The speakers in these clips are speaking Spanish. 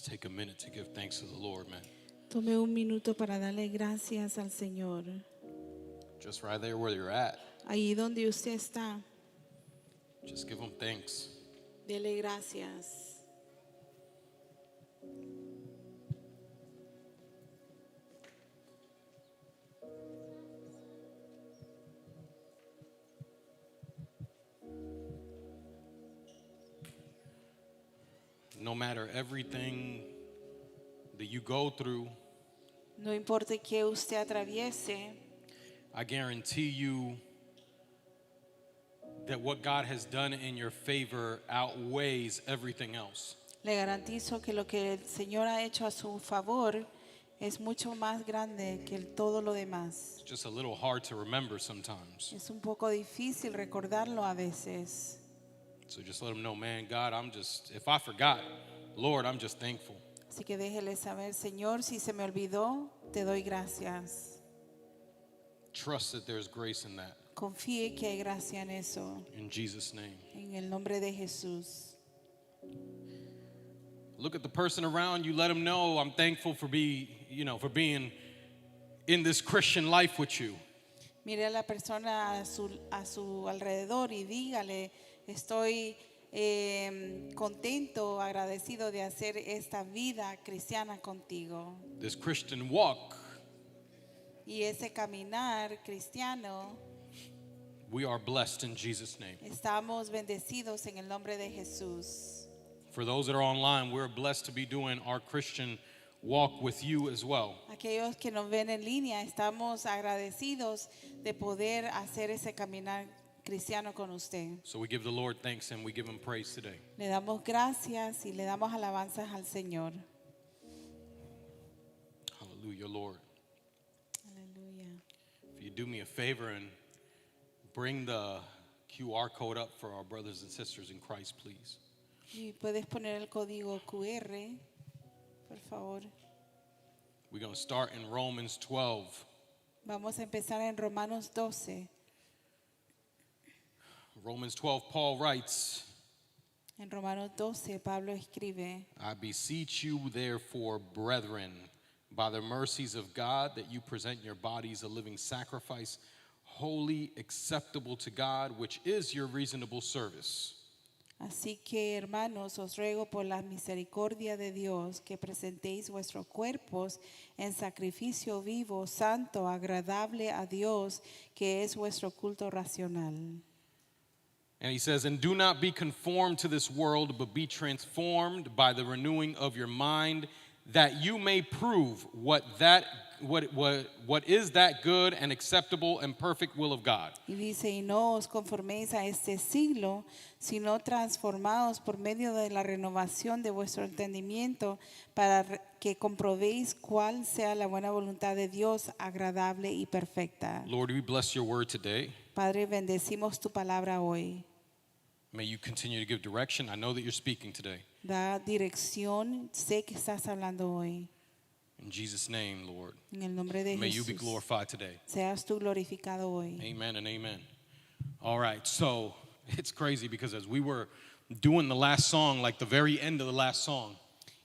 take a minute to give thanks to the Lord, man. Tome un minuto para darle gracias al Señor. Just right there where you're at. Ahí donde usted está, Just give him thanks. dele gracias. No matter everything that you go through, No importa que usted atraviese, I guarantee you that what God has done in your favor outweighs everything else. le garantizo que lo que el Señor ha hecho a su favor es mucho más grande que todo lo demás. It's just a little hard to remember sometimes. Es un poco difícil recordarlo a veces. So just let him know, man, God, if I forgot, Lord, I'm just thankful. Así que déjele saber, Señor, si se me olvidó, te doy gracias. Trust that there's grace in that. Confíe que hay gracia en eso. In Jesus' name. En el nombre de Jesús. Look at the person around you, let them know I'm thankful for being in this Christian life with you. Mire a la persona a su alrededor y dígale, estoy contento, agradecido de hacer esta vida cristiana contigo. This Christian walk, Y ese caminar cristiano, we are blessed in Jesus' name. estamos bendecidos en el nombre de Jesús. For those that are online, we're blessed to be doing our Christian walk with you as well. Aquellos que nos ven en línea, estamos agradecidos de poder hacer ese caminar cristiano con usted. So we give the Lord thanks and we give him praise today. Le damos gracias y le damos alabanzas al Señor. Hallelujah, Lord. Aleluya. If you do me a favor and bring the QR code up for our brothers and sisters in Christ, please. Y puedes poner el código QR, por favor. We're going to start in Romans 12. Vamos a empezar en Romanos 12. Romans 12, Paul writes, En Romanos 12, Pablo escribe, I beseech you, therefore, brethren, by the mercies of God, that you present your bodies a living sacrifice, holy, acceptable to God, which is your reasonable service. así que hermanos, os ruego por la misericordia de Dios que presentéis vuestros cuerpos en sacrificio vivo, santo, agradable a Dios, que es vuestro culto racional. And he says, and do not be conformed to this world, but be transformed by the renewing of your mind, that you may prove what is that good and acceptable and perfect will of God. Y dice, y no os conforméis a este siglo, sino transformaos por medio de la renovación de vuestro entendimiento, para que comprobéis cuál sea la buena voluntad de Dios, agradable y perfecta. Lord, we bless your word today. Padre, bendecimos tu palabra hoy. May you continue to give direction. I know that you're speaking today. Da dirección, sé que estás hablando hoy. In Jesus' name, Lord. En el nombre de May you be Jesús, glorified today. seas tú glorificado hoy. Amen and amen. All right, so it's crazy because as we were doing the last song, like the very end of the last song,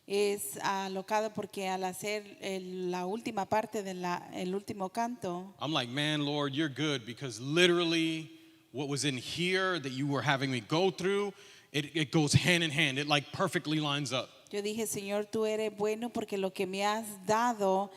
Es alocado porque al hacer la última parte del último canto, I'm like, man, Lord, you're good, because literally what was in here that you were having me go through, it goes hand in hand. It like perfectly lines up. yo dije, Señor, tú eres bueno porque lo que me has dado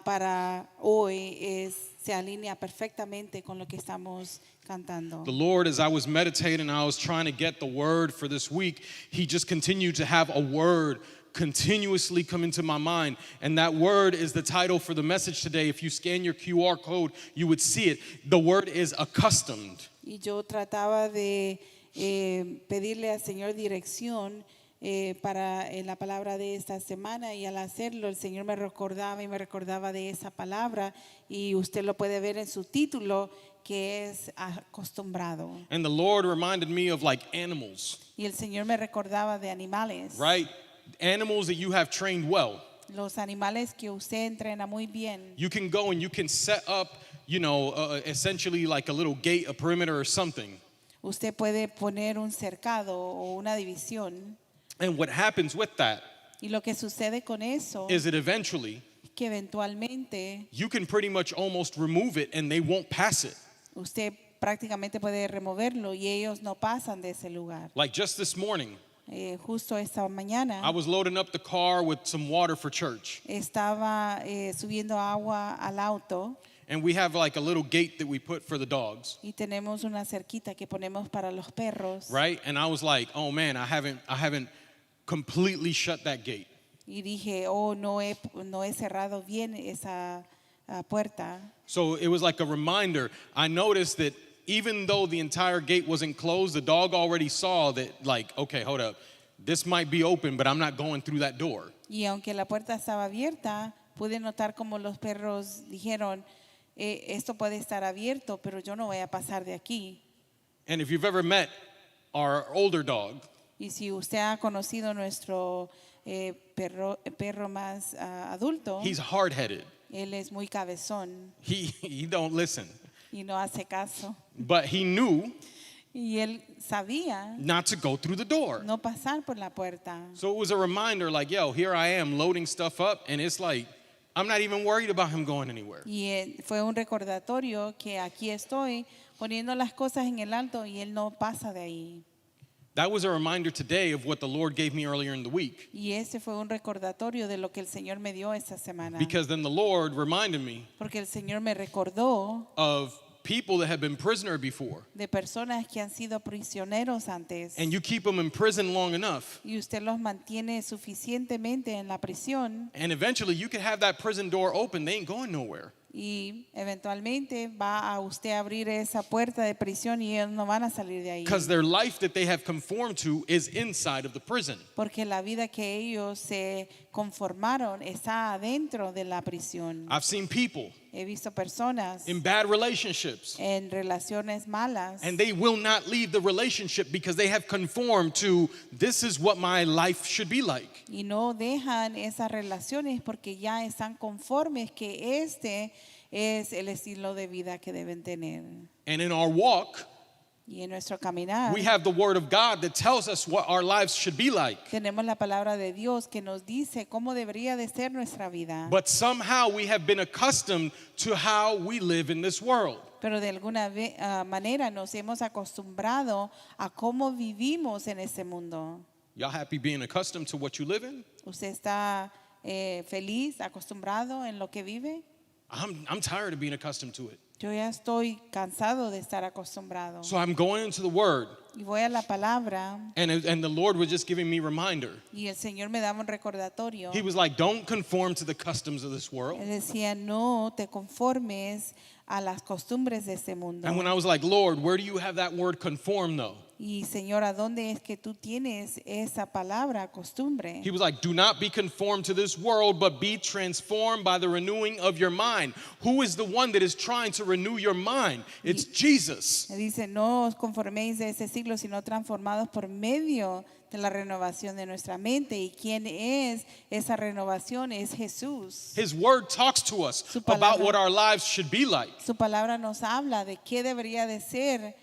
para hoy se alinea perfectamente con lo que estamos cantando. The Lord, as I was meditating, I was trying to get the word for this week, he just continued to have a word continuously come into my mind. And that word is the title for the message today. If you scan your QR code, you would see it. The word is accustomed. Y yo trataba de pedirle al Señor dirección para la palabra de esta semana, y al hacerlo el Señor me recordaba de esa palabra, y usted lo puede ver en su título, que es acostumbrado. And the Lord reminded me of like animals, Y el Señor me recordaba de animales. right? Animals that you have trained well. Los animales que usted entrena muy bien. You can go and you can set up, essentially like a little gate, a perimeter or something. Usted puede poner un cercado o una división. And what happens with that Y lo que sucede con eso is that eventually que eventualmente you can pretty much almost remove it and they won't pass it. usted prácticamente puede removerlo y ellos no pasan de ese lugar. Like just this morning, Justo esta mañana I was loading up the car with some water for church. estaba subiendo agua al auto And we have like a little gate that we put for the dogs, y tenemos una cerquita que ponemos para los perros. right? And I was like, oh man, I haven't completely shut that gate. Y dije, oh, no he cerrado bien esa puerta. So it was like a reminder. I noticed that even though the entire gate wasn't closed, the dog already saw that, like, okay, hold up. This might be open, but I'm not going through that door. Y aunque la puerta estaba abierta, pude notar como los perros dijeron, esto puede estar abierto, pero yo no voy a pasar de aquí. And if you've ever met our older dog, Y si usted ha conocido nuestro perro más adulto, he's hard-headed. él es muy cabezón He don't listen. y no hace caso. But he knew Y él sabía not to go through the door. no pasar por la puerta. So it was a reminder like, yo, here I am loading stuff up, and it's like, I'm not even worried about him going anywhere. Y fue un recordatorio que aquí estoy poniendo las cosas en el alto y él no pasa de ahí. That was a reminder today of what the Lord gave me earlier in the week. Y ese fue un recordatorio de lo que el Señor me dio esta semana. Because then the Lord reminded me Porque el Señor me recordó of people that have been prisoner before. de personas que han sido prisioneros antes. And you keep them in prison long enough, Y usted los mantiene suficientemente en la prisión and eventually you can have that prison door open. They ain't going nowhere. y eventualmente va a usted abrir esa puerta de prisión y ellos no van a salir de ahí. Because their life that they have conformed to is inside of the prison. Porque la vida que ellos se conformaron está adentro de la prisión. I've seen people He visto personas in bad relationships, en relaciones malas and they will not leave the relationship because they have conformed to this is what my life should be like. y no dejan esas relaciones porque ya están conformes que este es el estilo de vida que deben tener. And in our walk, Y en nuestro caminar we have the word of God that tells us what our lives should be like. tenemos la palabra de Dios que nos dice cómo debería de ser nuestra vida. But somehow we have been accustomed to how we live in this world. Pero de alguna manera nos hemos acostumbrado a cómo vivimos en este mundo. Y'all happy being accustomed to what you live in? ¿Usted está feliz, acostumbrado en lo que vive? I'm tired of being accustomed to it. Yo ya estoy cansado de estar acostumbrado. So I'm going into the word, Y voy a la palabra and the Lord was just giving me reminder. y el Señor me daba un recordatorio. He was like, don't conform to the customs of this Él world. decía, no te conformes a las costumbres de este mundo. And when I was like, Lord, where do you have that word conform though? Y Señor, ¿a dónde es que tú tienes esa palabra, costumbre? He was like, do not be conformed to this world, but be transformed by the renewing of your mind. Who is the one that is trying to renew your mind? It's Jesus. Me dice, no os conforméis de este siglo, sino transformados por medio de la renovación de nuestra mente. ¿Y quién es esa renovación? Es Jesús. His word talks to us Su about palabra. what our lives should be like. Su palabra nos habla de qué debería de ser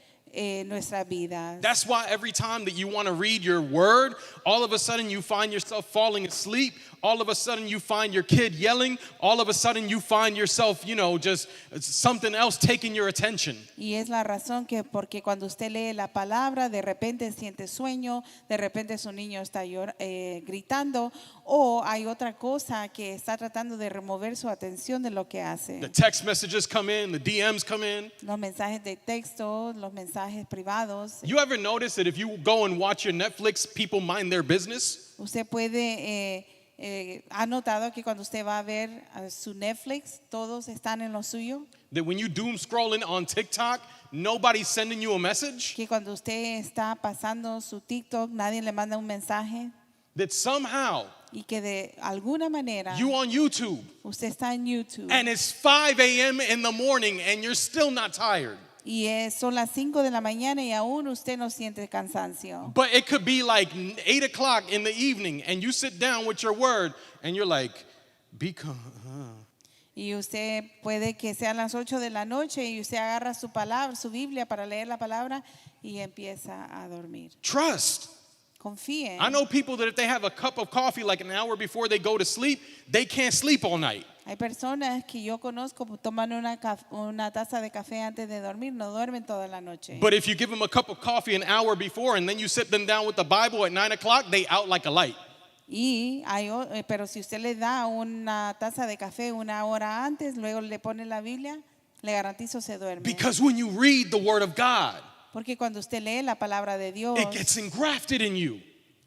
nuestra vida. That's why every time that you want to read your word, all of a sudden you find yourself falling asleep. All of a sudden you find your kid yelling. All of a sudden you find yourself, just something else taking your attention. Y es la razón que porque cuando usted lee la palabra, de repente siente sueño, de repente su niño está gritando o hay otra cosa que está tratando de remover su atención de lo que hace. The text messages come in, the DMs come in. Los mensajes de texto, los mensajes privados. You ever notice that if you go and watch your Netflix, people mind their business? Usted puede, ha notado que cuando usted va a ver su Netflix, todos están en lo suyo. That when you doom scrolling on TikTok, nobody's sending you a message? Que cuando usted está pasando su TikTok, nadie le manda un mensaje. That somehow Y que de alguna manera you on YouTube usted está en YouTube and it's 5 a.m. in the morning and you're still not tired. y son las 5 de la mañana y aún usted no siente cansancio. But it could be like 8 o'clock in the evening and you sit down with your word and you're like, be calm. Y usted puede que sean las 8 de la noche y usted agarra su palabra, su Biblia para leer la palabra y empieza a dormir. Trust. Confíen. I know people that if they have a cup of coffee like an hour before they go to sleep, they can't sleep all night. Hay personas que yo conozco toman una taza de café antes de dormir, no duermen toda la noche. But if you give them a cup of coffee an hour before and then you sit them down with the Bible at 9 o'clock, they out like a light. Pero si usted le da una taza de café una hora antes, luego le pone la Biblia, le garantizo se duerme. Because when you read the Word of God, Porque cuando usted lee la palabra de Dios, it gets engrafted in you.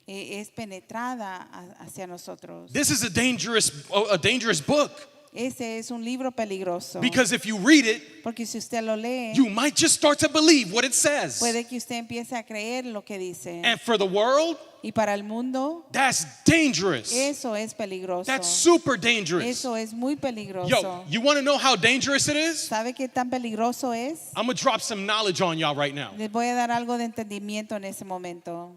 Es penetrada hacia nosotros. This is a dangerous book. Ese es un libro peligroso. Because if you read it, Porque si usted lo lee, you might just start to believe what it says. puede que usted empiece a creer lo que dice. And for the world, Y para el mundo, that's dangerous. eso es peligroso. That's super dangerous. Eso es muy peligroso. Yo, you want to know how dangerous it is? ¿Sabe qué tan peligroso es? I'm going to drop some knowledge on y'all right now. Les voy a dar algo de entendimiento en ese momento.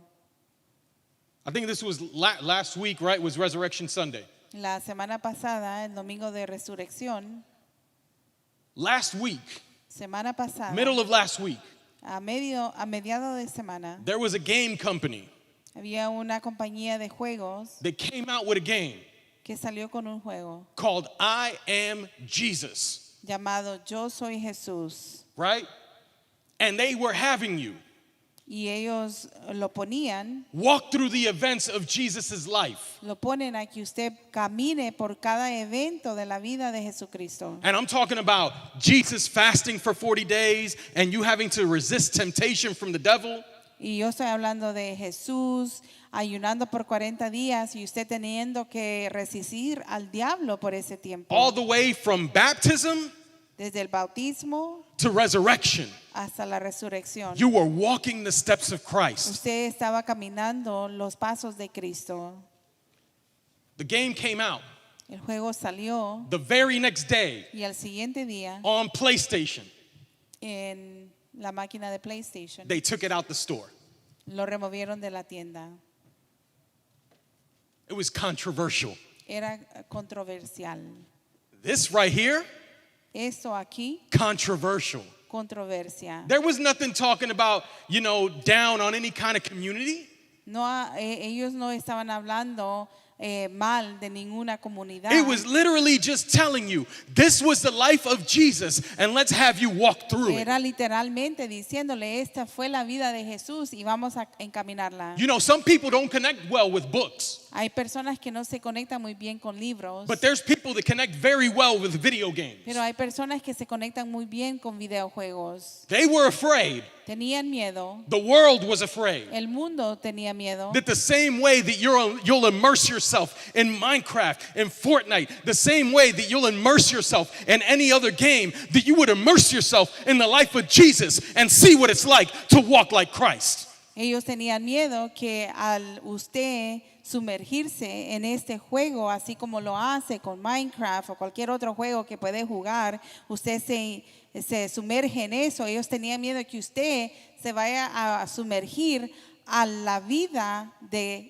I think this was last week, right? Was Resurrection Sunday. La semana pasada, el domingo de resurrección, Last week, semana pasada, middle of last week, a mediados de semana, there was a game company había una compañía de juegos that came out with a game que salió con un juego called I Am Jesus, llamado Yo Soy Jesús. right? And they were having you Y ellos lo ponían, walk through the events of Jesus' life. lo ponen a que usted camine por cada evento de la vida de Jesucristo. And I'm talking about Jesus fasting for 40 days and you having to resist temptation from the devil. Y yo estoy hablando de Jesús ayunando por 40 días y usted teniendo que resistir al diablo por ese tiempo. All the way from baptism Desde el bautismo to resurrection. hasta la resurrección. You were walking the steps of Christ. Usted estaba caminando los pasos de Cristo. The game came out El juego salió the very next day y al siguiente día on PlayStation. en la máquina de PlayStation They took it out the store. lo removieron de la tienda. It was controversial. Era controversial. This right here, Esto aquí, controversial. controversia. There was nothing talking about, down on any kind of community. No, ellos no estaban hablando mal de ninguna comunidad. It was literally just telling you, this was the life of Jesus, and let's have you walk through it. Era literalmente diciéndole, esta fue la vida de Jesús y vamos a encaminarla. Some people don't connect well with books, Hay personas que no se conectan muy bien con libros, but there's people that connect very well with video games. pero hay personas que se conectan muy bien con videojuegos. They were afraid. Tenían miedo. The world was afraid El mundo tenía miedo. that the same way that you'll immerse yourself in Minecraft and Fortnite, the same way that you'll immerse yourself in any other game, that you would immerse yourself in the life of Jesus and see what it's like to walk like Christ. Ellos tenían miedo que al usted sumergirse en este juego, así como lo hace con Minecraft o cualquier otro juego que puede jugar, usted se sumerge en eso. Ellos tenían miedo que usted se vaya a sumergir a la vida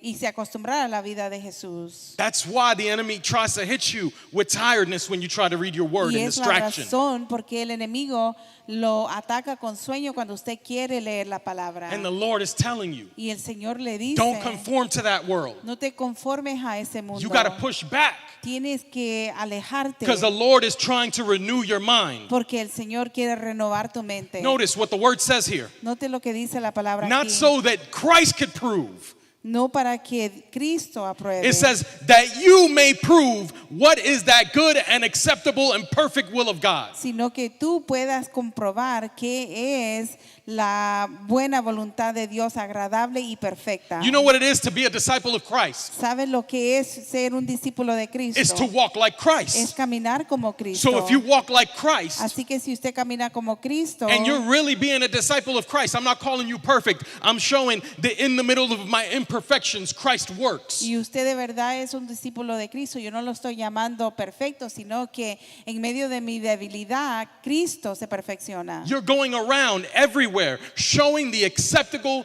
y se acostumbrar a la vida de Jesús. That's why the enemy tries to hit you with tiredness when you try to read your word Y and es la distraction. razón porque el enemigo lo ataca con sueño cuando usted quiere leer la palabra. And the Lord is telling you, Y el Señor le dice, don't conform to that world. no te conformes a ese mundo. You got to push back Tienes que alejarte because the Lord is trying to renew your mind. porque el Señor quiere renovar tu mente. Notice what the word says here. Note lo que dice la palabra Not aquí. so that Christ could prove. No para que Cristo apruebe. It says that you may prove what is that good and acceptable and perfect will of God. Sino que tú puedas comprobar qué es la buena voluntad de Dios agradable y perfecta. You know what it is to be a disciple of Christ? ¿Sabes lo que es ser un discípulo de Cristo? It's to walk like Es Christ. caminar como Cristo. So if you walk like Christ Así que si usted camina como Cristo and you're really being a disciple of Christ, I'm not calling you perfect. I'm showing that in the middle of my imperfections, Christ works. y usted de verdad es un discípulo de Cristo, yo no lo estoy llamando perfecto, sino que en medio de mi debilidad, Cristo se perfecciona. You're going around everywhere showing the acceptable,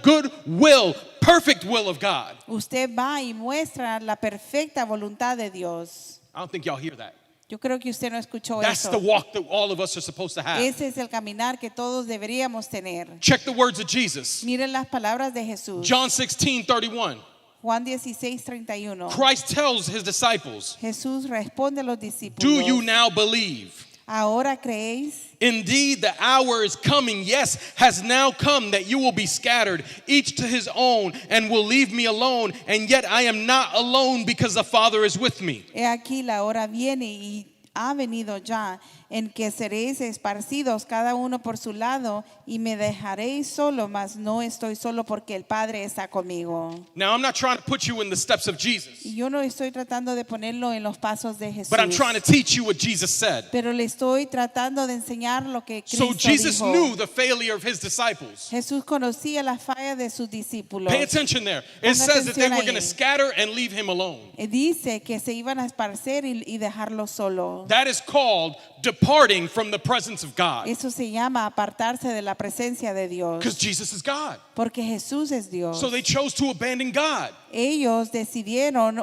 good will, perfect will of God. Usted va y muestra la perfecta voluntad de Dios. I don't think y'all hear that. Yo creo que usted no escuchó That's eso. the walk that all of us are supposed to have. Ese es el caminar que todos deberíamos tener. Check the words of Jesus. Miren las palabras de Jesús. John 16:31. Juan 16:31. Christ tells his disciples, Jesús responde a los discípulos. "Do you now believe? ¿Ahora creéis? Indeed, the hour is coming, yes, has now come, that you will be scattered, each to his own, and will leave me alone. And yet I am not alone, because the Father is with me." He aquí la hora viene y ha venido ya, en que seréis esparcidos cada uno por su lado, y me dejaréis solo, mas no estoy solo porque el Padre está conmigo. Now, I'm not trying to put you in the steps of Jesus, Y yo no estoy tratando de ponerlo en los pasos de Jesús, but I'm trying to teach you what Jesus said. pero le estoy tratando de enseñar lo que Cristo So Jesus dijo. knew the failure of his disciples. Jesús conocía la falla de sus discípulos. Pay attention there. It Ponga says that they atención were going to ahí. scatter and leave him alone. Dice que se iban a esparcer y dejarlo solo. That is called departing from the presence of God, Eso se llama apartarse de la presencia de Dios, because Jesus is God. porque Jesús es Dios. So they chose to abandon God. Ellos decidieron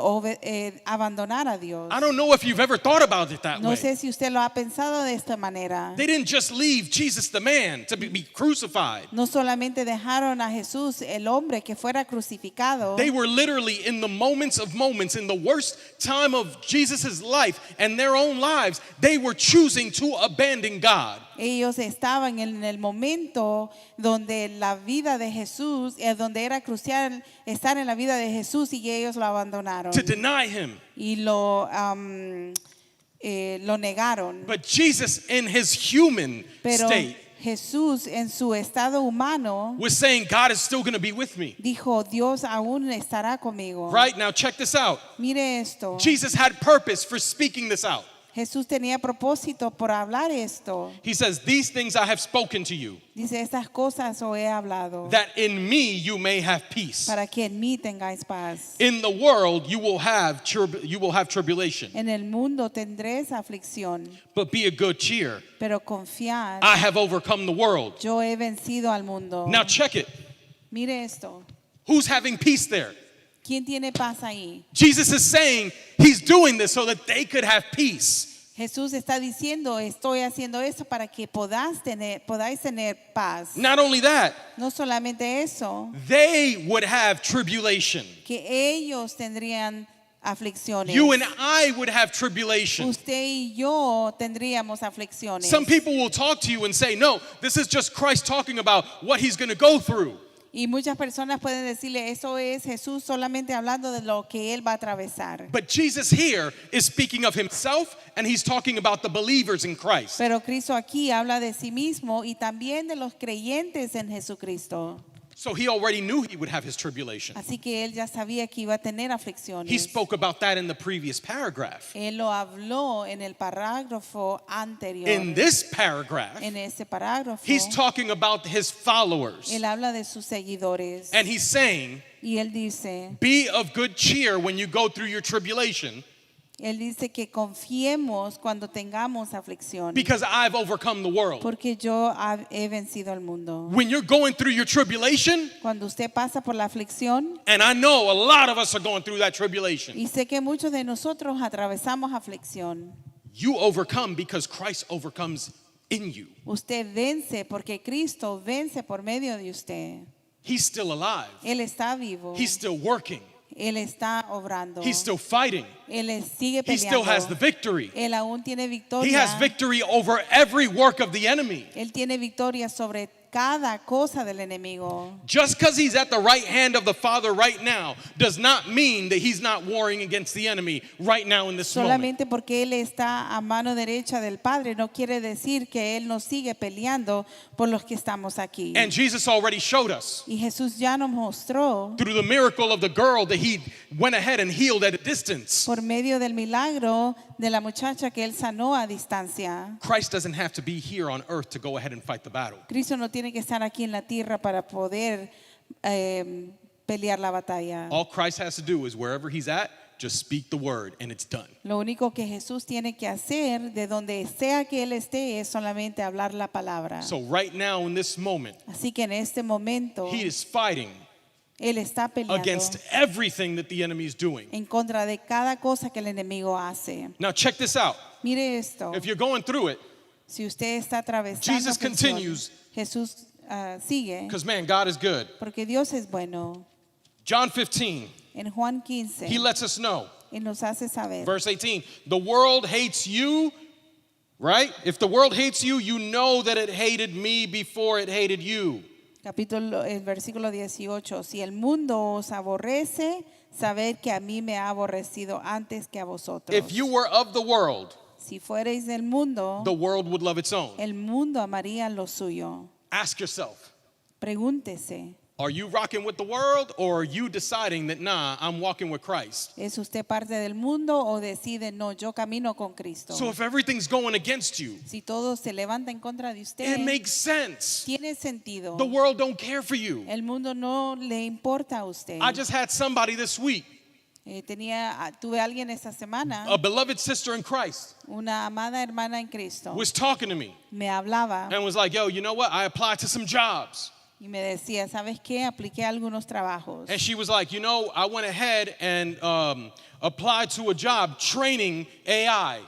abandonar a Dios. I don't know if you've ever thought about it that No way. sé si usted lo ha pensado de esta manera. They didn't just leave Jesus the man to be crucified. No solamente dejaron a Jesús, el hombre, que fuera crucificado. They were literally in the moments of moments, in the worst time of Jesus' life and their own lives, they were choosing to abandon God. Ellos estaban en el momento donde la vida de Jesús, donde era crucial estar en la vida de Jesús, y ellos lo abandonaron To deny him. y lo negaron. But Jesus, in his human Pero state, Jesús, en su estado humano, was saying, God is still going to be with me. dijo: Dios aún estará conmigo. Right? Now, check this out. Mire esto. Jesus had purpose for speaking this out. Jesús tenía propósito por hablar esto. He says, "These things I have spoken to you, Dice: estas cosas os he hablado, that in me you may have peace. para que en mí tengáis paz. In the world you will have tribulation, En el mundo tendréis aflicción, but be of good cheer. pero confiad, I have overcome the world." yo he vencido al mundo. Now check it. Mire esto. Who's having peace there? ¿Quién tiene paz ahí? Jesus is saying he's doing this so that they could have peace. Jesús está diciendo: estoy haciendo eso para que podáis tener paz. Not only that, No solamente eso, they would have tribulation. que ellos tendrían aflicciones. You and I would have tribulation. Usted y yo tendríamos aflicciones. Some people will talk to you and say, "No, this is just Christ talking about what he's going to go through." Y muchas personas pueden decirle: eso es Jesús solamente hablando de lo que él va a atravesar. But Jesus here is speaking of himself, and he's talking about the believers in Christ. Pero Cristo aquí habla de sí mismo y también de los creyentes en Jesucristo. So he already knew he would have his tribulation. Así que él ya sabía que iba a tener He aflicciones. spoke about that in the previous paragraph. Él lo habló en el parágrafo anterior. In this paragraph, En ese parágrafo, he's talking about his followers. él habla de sus seguidores. And he's saying, Y él dice be of good cheer when you go through your tribulation, que confiemos cuando tengamos aflicción, because I've overcome the world. porque yo he vencido al mundo. When you're going through your tribulation, Cuando usted pasa por la aflicción, and I know a lot of us are going through that tribulation, y sé que muchos de nosotros atravesamos aflicción, you overcome because Christ overcomes in you. usted vence porque Cristo vence por medio de usted. He's still alive. Él está vivo. He's still working. Él está obrando. He's still fighting. Él sigue He still peleando. has the victory. Él aún tiene He victoria. has victory over every work of the enemy. Él tiene victoria sobre cada cosa del enemigo. Just because he's at the right hand of the Father right now does not mean that he's not warring against the enemy right now in this moment. Solamente porque él está a mano derecha del Padre no quiere decir que él no sigue peleando por los que estamos aquí. And Jesus already showed us Y Jesús ya nos mostró through the miracle of the girl that he went ahead and healed at a distance. por medio del milagro de la muchacha que él sanó a distancia. Christ doesn't have to be here on earth to go ahead and fight the battle. Cristo no tiene que estar aquí en la tierra para poder pelear la batalla. All Christ has to do is wherever he's at, just speak the word and it's done. Lo único que Jesús tiene que hacer de donde sea que él esté es solamente hablar la palabra. So right now in this moment, Así que en este momento he is fighting Él está peleando against everything that the enemy is doing. en contra de cada cosa que el enemigo hace. Now check this out. Mire esto. If you're going through it, Si usted está atravesando Jesus aflicción, continues. Jesús sigue, because man, God is good. porque Dios es bueno. John 15, En Juan 15, he lets us know. Él nos hace saber. Verse 18, the world hates you, right? If the world hates you, you know that it hated me before it hated you. El versículo 18, si el mundo os aborrece, sabed que a mí me ha aborrecido antes que a vosotros. If you were of the world, Si fuerais del mundo, the world would love its own. el mundo amaría lo suyo. Ask yourself, Pregúntese, are you rocking with the world or are you deciding that, nah, I'm walking with Christ? ¿es usted parte del mundo o decide, no, yo camino con Cristo? So if everything's going against you, Si todo se levanta en contra de usted, it makes sense. tiene sentido. The world don't care for you. El mundo no le importa a usted. I just had somebody this week, Tuve alguien esta semana, a beloved sister in Christ, una amada hermana en Cristo, was talking to me me hablaba and was like, yo, you know what? I applied to some jobs. y me decía, ¿sabes qué? Apliqué a algunos trabajos. And she was like, you know, I went ahead and applied to a job training AI.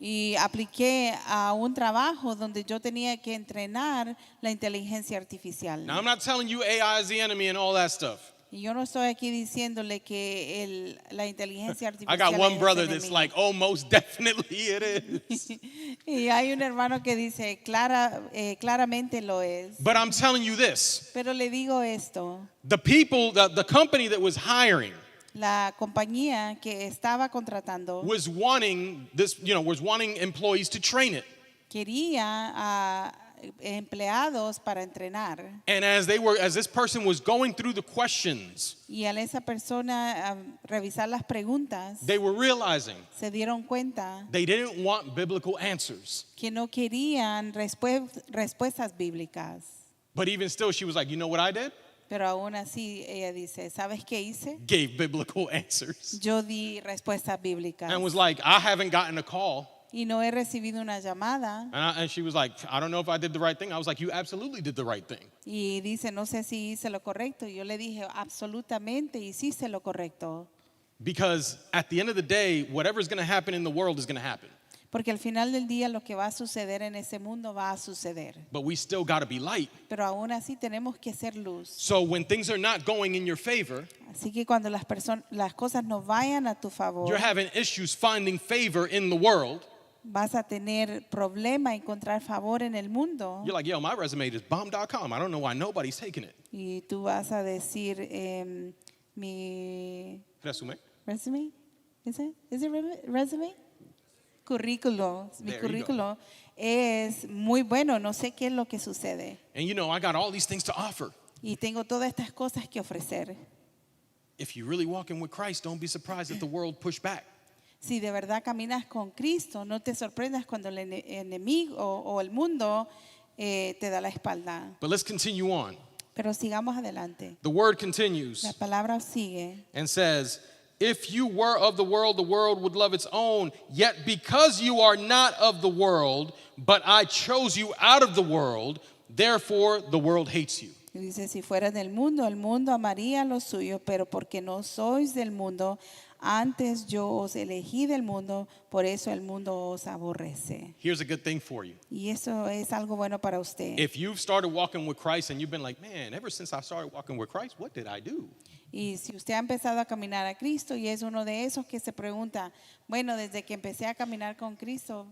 Y apliqué a un trabajo donde yo tenía que entrenar la inteligencia artificial. Now, I'm not telling you AI is the enemy and all that stuff. Y yo no estoy aquí diciéndole que la inteligencia artificial I got one es brother that's enemigo. like, oh, most definitely it is. Y hay un hermano que dice, claramente lo es. But I'm telling you this, Pero le digo esto, the people, the company that was hiring la compañía que estaba contratando was wanting this, was wanting employees to train it. quería a empleados para entrenar. And as this person was going through the questions, Y al esa persona revisar las preguntas, they were realizing se dieron cuenta they didn't want biblical answers. que no querían respuestas bíblicas. But even still, she was like, you know what I did? Pero aún así ella dice, ¿sabes qué hice? Gave biblical answers. Yo di respuestas bíblicas. And was like, I haven't gotten a call. Y no he recibido una llamada. And she was like, I don't know if I did the right thing. I was like, you absolutely did the right thing. Y dice, no sé si hice lo correcto. Y yo le dije, absolutamente hiciste lo correcto. Because at the end of the day, whatever's going to happen in the world is going to happen. Porque al final del día lo que va a suceder en ese mundo va a suceder. But we still got to be light. Pero aún así tenemos que ser luz. So when things are not going in your favor, Así que cuando las cosas no vayan a tu favor, you're having issues finding favor in the world. vas a tener problema encontrar favor en el mundo. You're like, yo, my resume is bomb.com. I don't know why nobody's taking it. Y tú vas a decir, mi Resume. resume, is it resume? Currículo, mi There you go. currículo es muy bueno, no sé qué es lo que sucede. And I got all these things to offer. Y tengo todas estas cosas que ofrecer. If you're really walking with Christ, don't be surprised if the world push back. Si de verdad caminas con Cristo, no te sorprendas cuando el enemigo o el mundo te da la espalda. But let's continue on. Pero sigamos adelante. The word continues La palabra sigue. and says, if you were of the world would love its own. Yet because you are not of the world, but I chose you out of the world, therefore the world hates you. Y dice, si fueras del mundo, el mundo amaría lo suyo, pero porque no sois del mundo, antes yo os elegí del mundo, por eso el mundo os aborrece. Here's a good thing for you. Y eso es algo bueno para usted. If you've started walking with Christ and you've been like, man, ever since I started walking with Christ, what did I do? Y si usted ha empezado a caminar a Cristo y es uno de esos que se pregunta, bueno, desde que empecé a caminar con Cristo,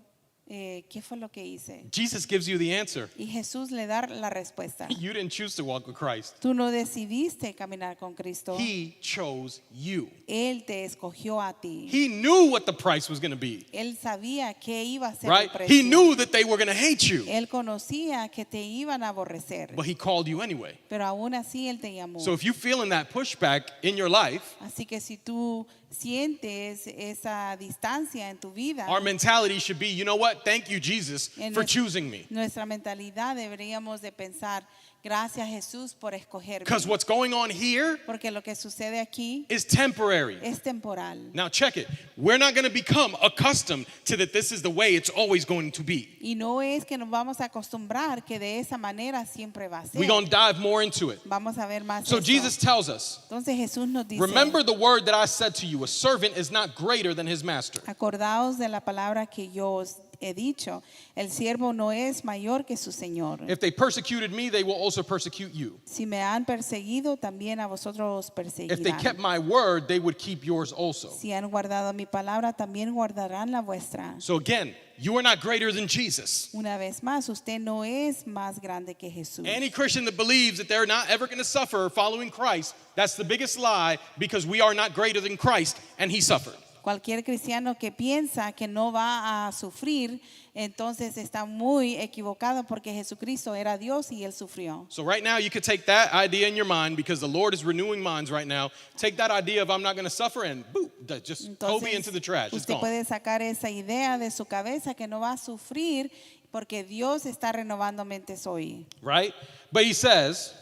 ¿qué fue lo que hice? Jesus gives you the answer. Y Jesús le da la respuesta. You didn't choose to walk with Christ. Tú no decidiste caminar con Cristo. He chose you. Él te escogió a ti. He knew what the price was going to be, Él sabía que iba a ser right? el precio. He knew that they were going to hate you, Él conocía que te iban a aborrecer. but he called you anyway. Pero aún así Él te llamó. So if you're feeling that pushback in your life, Así que si tú sientes esa distancia en tu vida, our mentality should be, you know what? what? Thank you, Jesus, En for nues- choosing me. Nuestra mentalidad deberíamos de pensar, gracias Jesús por escogerme. Because what's going on here Porque lo que sucede aquí is temporary. es temporal. Now check it. We're not going to become accustomed to that this is the way it's always going to be. Y no es que nos vamos a acostumbrar que de esa manera siempre va a ser. We're going to dive more into it. Vamos a ver más So eso. Jesus tells us, Entonces Jesús nos dice, remember the word that I said to you, a servant is not greater than his master. acordaos de la palabra que yo os he dicho, el siervo no es mayor que su señor. If they persecuted me, they will also persecute you. Si me han perseguido, también a vosotros os If they kept perseguirán. my word, they would keep yours also. Si han guardado mi palabra, también guardarán la vuestra. So again, you are not greater than Jesus. Una vez más, usted no es más grande que Jesús. Any Christian that believes that they're not ever going to suffer following Christ, that's the biggest lie, because we are not greater than Christ and he suffered. Cualquier cristiano que piensa que no va a sufrir, entonces está muy equivocado porque Jesucristo era Dios y él sufrió. So right now you could take that idea in your mind because the Lord is renewing minds right now. Take that idea of I'm not going to suffer and boop, that just Kobe into the trash. It's Usted gone. puede sacar esa idea de su cabeza que no va a sufrir porque Dios está renovando mentes hoy. Right? But he says,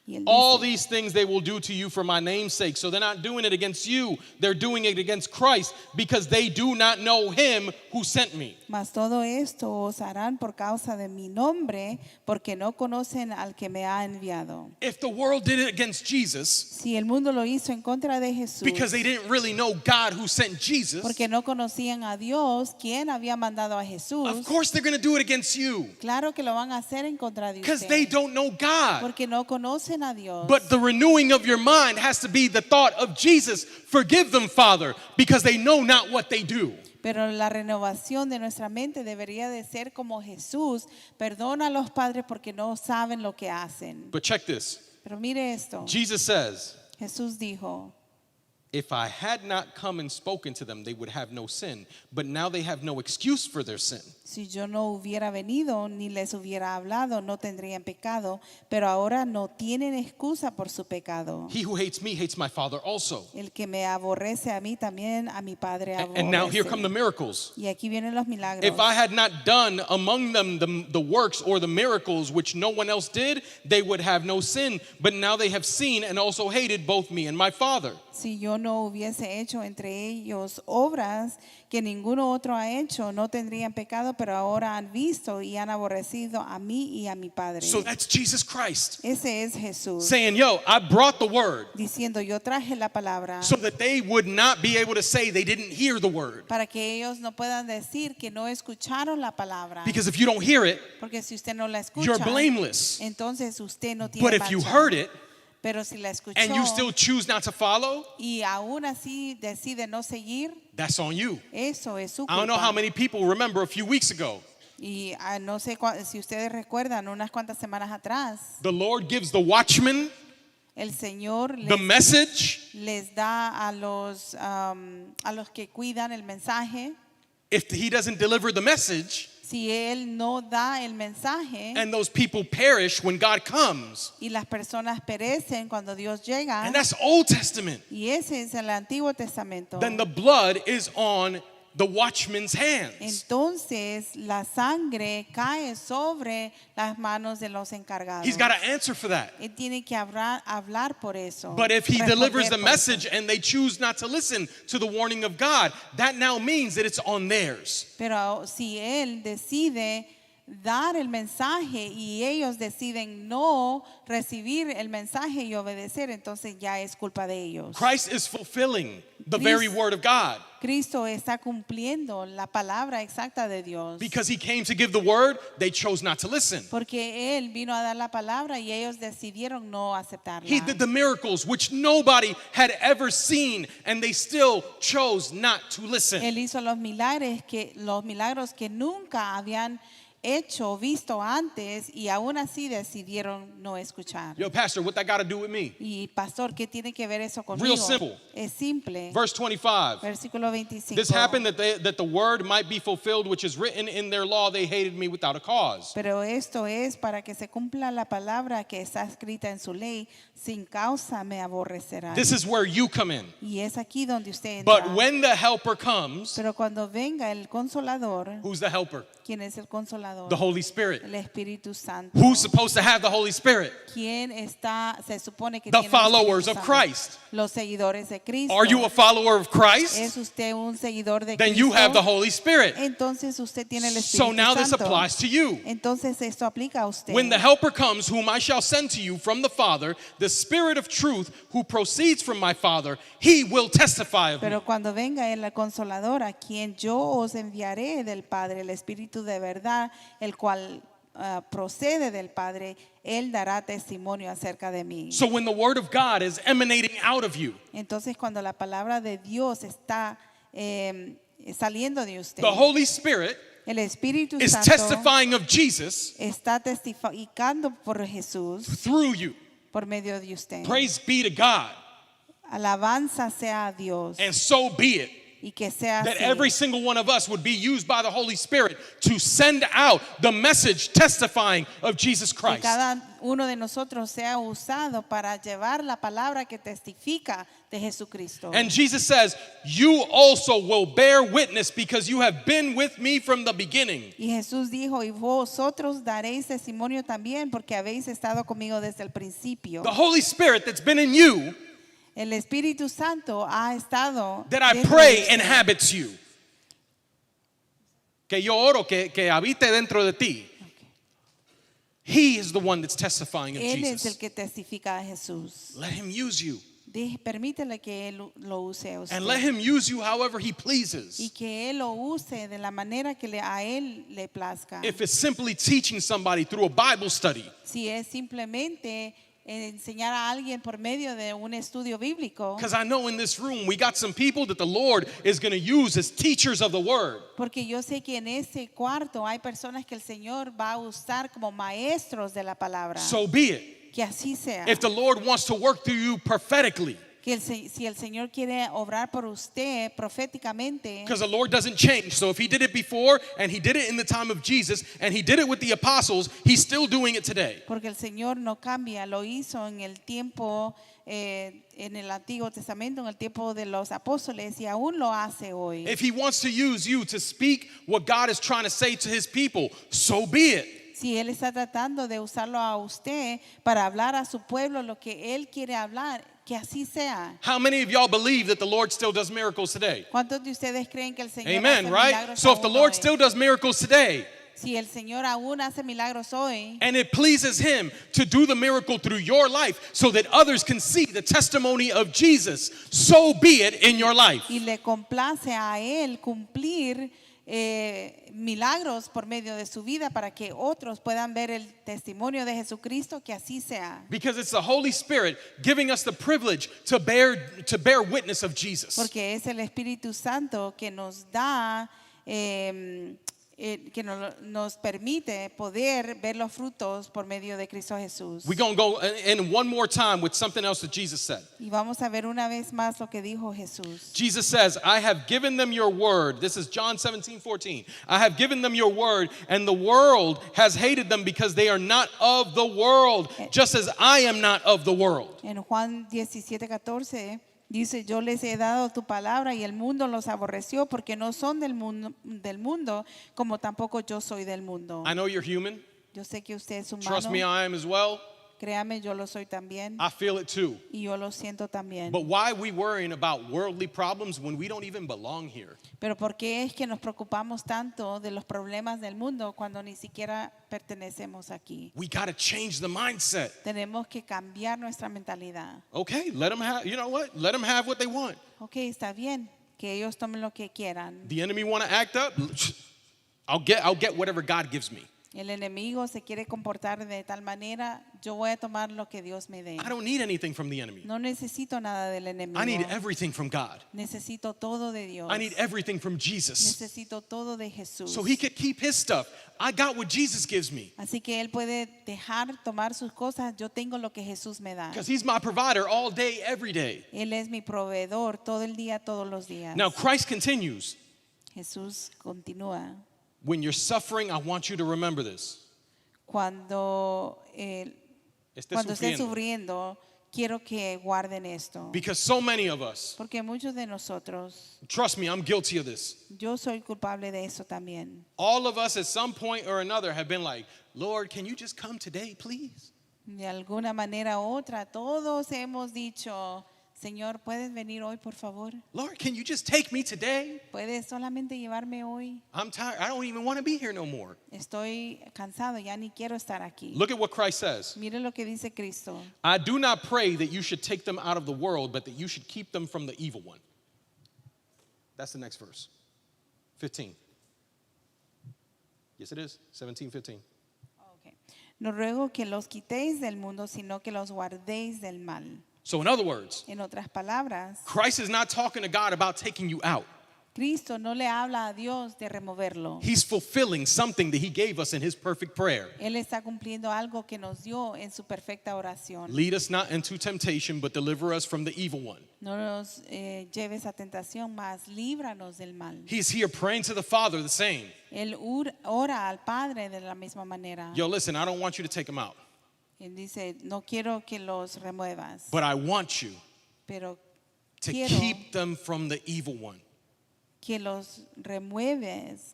Y él all dice, these things they will do to you for my name's sake. So they're not doing it against you. They're doing it against Christ because they do not know him who sent me. mas todo esto os harán por causa de mi nombre, porque no conocen al que me ha enviado. If the world did it against Jesus Si el mundo lo hizo en contra de Jesús, because they didn't really know God who sent Jesus, porque no conocían a Dios, quien había mandado a Jesús, of course they're going to do it against you claro que lo van a hacer en contra de because they usted, don't know God. porque no conocen a Dios. But the renewing of your mind has to be the thought of Jesus. Forgive them, Father, because they know not what they do. Pero la renovación de nuestra mente debería de ser como Jesús, perdona a los padres porque no saben lo que hacen. But check this. Pero mire esto, Jesus says, Jesús dijo, if I had not come and spoken to them, they would have no sin. But now they have no excuse for their sin. si yo no hubiera venido ni les hubiera hablado, no tendrían pecado, pero ahora no tienen excusa por su pecado. He who hates me hates my Father also. El que me aborrece a mí, también a mi Padre And now here come the aborrece. miracles. Y aquí vienen los milagros. If I had not done among them the works or the miracles which no one else did, they would have no sin. But now they have seen and also hated both me and my Father. Si yo no hubiese hecho entre ellos obras que ninguno otro ha hecho, no tendrían pecado, pero ahora han visto y han aborrecido a mí y a mi Padre. So that's Jesus Christ Ese es Jesús saying, yo, I brought the word diciendo, yo traje la palabra so that they would not be able to say they didn't hear the word. para que ellos no puedan decir que no escucharon la palabra. Because if you don't hear it, Porque si usted no la you're escucha, blameless. entonces usted no tiene But if you mancha. heard it Pero si la escuchó and you still choose not to follow, y aún así decide no seguir, that's on you. eso es su I don't know how culpa. many people remember a few weeks ago. Y no sé si ustedes recuerdan, unas cuantas semanas atrás, The Lord gives the watchman el Señor the les, message. les da a los que cuidan el mensaje. If he doesn't deliver the message, Si Él no da el mensaje and those people perish when God comes. y las personas perecen cuando Dios llega, And that's Old Testament. y ese es el Antiguo Testamento, Then the blood is on the watchman's hands. entonces la sangre cae sobre las manos de los encargados. He's got to answer for that. Él tiene que hablar por eso. But if he responder delivers the por eso. message and they choose not to listen to the warning of God, that now means that it's on theirs. Pero si Él decide dar el mensaje y ellos deciden no recibir el mensaje y obedecer, entonces ya es culpa de ellos. Christ is fulfilling the very word of God Cristo está cumpliendo la palabra exacta de Dios. because he came to give the word, they chose not to listen. Porque Él vino a dar la palabra y ellos decidieron no aceptarla. He did the miracles which nobody had ever seen and they still chose not to listen. Él hizo los milagros que nunca habían hecho, visto antes y aún así decidieron no escuchar. Yo, Pastor, what that got to do with me? Y pastor, ¿qué tiene que ver eso conmigo? Real simple. Es simple. Verse 25. Versículo 25. This happened that the word might be fulfilled, which is written in their law. They hated me without a cause. Pero esto es para que se cumpla la palabra que está escrita en su ley, sin causa me aborrecerán. This is where you come in. Y es aquí donde usted entra. But when the helper comes, Pero cuando venga el consolador, who's the helper? ¿quién es el consolador? The Holy Spirit. El Espíritu Santo. Who's supposed to have the Holy Spirit? ¿Quién se supone que The tiene el followers Espíritu of Santo? Christ. Los seguidores de Cristo. Are you a follower of Christ? ¿Es usted un seguidor de Then Cristo? you have the Holy Spirit. Entonces usted tiene el Espíritu So now this Santo. applies to you. Entonces esto aplica a usted. When the helper comes, whom I shall send to you from the Father, the Spirit of truth who proceeds from my Father, he will testify of me. Pero cuando venga el consolador, a quien yo os enviaré del Padre, el Espíritu de verdad, el cual procede del Padre, él dará testimonio acerca de mí. So when the word of God is emanating out of you, Entonces cuando la palabra de Dios está saliendo de usted, the Holy Spirit el Espíritu is Santo testifying of Jesus está testificando por Jesús through you. por medio de usted. Praise be to God. Alabanza sea a Dios And so be it. y que sea That así. every single one of us would be used by the Holy Spirit to send out the message testifying of Jesus Que Christ. cada uno de nosotros sea usado para llevar la palabra que testifica de Jesucristo. And Jesus says, you also will bear witness because you have been with me from the beginning. Y Jesús dijo, y vosotros daréis testimonio también porque habéis estado conmigo desde el principio. The Holy Spirit that's been in you, El Espíritu Santo ha estado that I dentro pray de usted. inhabits you. Que yo oro que habite dentro de ti. He is the one that's testifying of Él es el Jesus. que testifica a Jesús. Let him use you. Permítele que Él lo use a usted. And let him use you however he pleases. Y que Él lo use de la manera que a Él le plazca. If it's simply teaching somebody through a Bible study, Si es simplemente enseñar a alguien por medio de un estudio bíblico. because I know in this room we got some people that the Lord is going to use as teachers of the word. Porque yo sé que en ese cuarto hay personas que el Señor va a usar como maestros de la palabra. So be it. Que así sea. If the Lord wants to work through you prophetically, Que si el Señor quiere obrar por usted proféticamente. because the Lord doesn't change. So if he did it before and he did it in the time of Jesus and he did it with the apostles, he's still doing it today. Porque el Señor no cambia, lo hizo en el tiempo, en el Antiguo Testamento, en el tiempo de los apóstoles y aún lo hace hoy. If he wants to use you to speak what God is trying to say to his people, so be it. Si Él está tratando de usarlo a usted para hablar a su pueblo lo que Él quiere hablar, que así sea. How many of y'all believe that the Lord still does miracles today? ¿Cuántos de ustedes creen que el Señor Amen, hace right? milagros So if the aún Lord hoy? still does miracles today, Si el Señor aún hace milagros hoy and it pleases him to do the miracle through your life so that others can see the testimony of Jesus, so be it in your life. y le complace a Él cumplir milagros por medio de su vida para que otros puedan ver el testimonio de Jesucristo, que así sea. Because it's the Holy Spirit giving us the privilege to bear witness of Jesus. Porque es el Espíritu Santo que nos da, que nos permite poder ver los frutos por medio de Cristo Jesús. We're going to go in one more time with something else that Jesus said. Y vamos a ver una vez más lo que dijo Jesús. Jesus says, I have given them your word. This is John 17:14. I have given them your word, and the world has hated them because they are not of the world, just as I am not of the world. En Juan 17:14 dice, yo les he dado tu palabra y el mundo los aborreció porque no son del mundo, como tampoco yo soy del mundo. I know you're human. Yo sé que usted es humano. Trust me, I am as well. Créame, yo lo soy también. I feel it too. Y yo lo siento también. But why are we worrying about worldly problems when we don't even belong here? Pero ¿por qué es que nos preocupamos tanto de los problemas del mundo cuando ni siquiera pertenecemos aquí? We got to change the mindset. Tenemos que cambiar nuestra mentalidad. Okay, let them have, you know what? Let them have what they want. Ok, está bien, que ellos tomen lo que quieran. The enemy want to act up? I'll get whatever God gives me. El enemigo se quiere comportar de tal manera, yo voy a tomar lo que Dios me dé. I don't need anything from the enemy. No necesito nada del enemigo. I need everything from God. Necesito todo de Dios. I need everything from Jesus. Necesito todo de Jesús. So he could keep his stuff. I got what Jesus gives me. Así que él puede dejar tomar sus cosas. Yo tengo lo que Jesús me da. Because he's my provider all day, every day. Él es mi proveedor todo el día, todos los días. Now, Christ continues. Jesús continúa. When you're suffering, I want you to remember this. Cuando Esté estén sufriendo. sufriendo, quiero que guarden esto. Because so many of us, Porque muchos de nosotros, trust me, I'm guilty of this. yo soy culpable de eso también. All of us at some point or another have been like, Lord, can you just come today, please? De alguna manera u otra, todos hemos dicho, Señor, ¿puedes venir hoy, por favor? Lord, can you just take me today? ¿Puedes solamente llevarme hoy? I'm tired. I don't even want to be here no more. Estoy cansado, ya ni quiero estar aquí. Look at what Christ says. Mire lo que dice Cristo. I do not pray that you should take them out of the world, but that you should keep them from the evil one. That's the next verse. 15. Yes, it is. 17, 15. Okay. No ruego que los quitéis del mundo, sino que los guardéis del mal. So in other words, En otras palabras, Christ is not talking to God about taking you out. Cristo no le habla a Dios de removerlo. He's fulfilling something that he gave us in his perfect prayer. Él está cumpliendo algo que nos dio en su perfecta oración. Lead us not into temptation, but deliver us from the evil one. No nos lleves a tentación, mas líbranos del mal. He's here praying to the Father the same. Él ora al Padre de la misma manera. Yo, listen, I don't want you to take them out, Él dice, no quiero que los remuevas, but I want you pero to quiero keep them from the evil one. que los remueves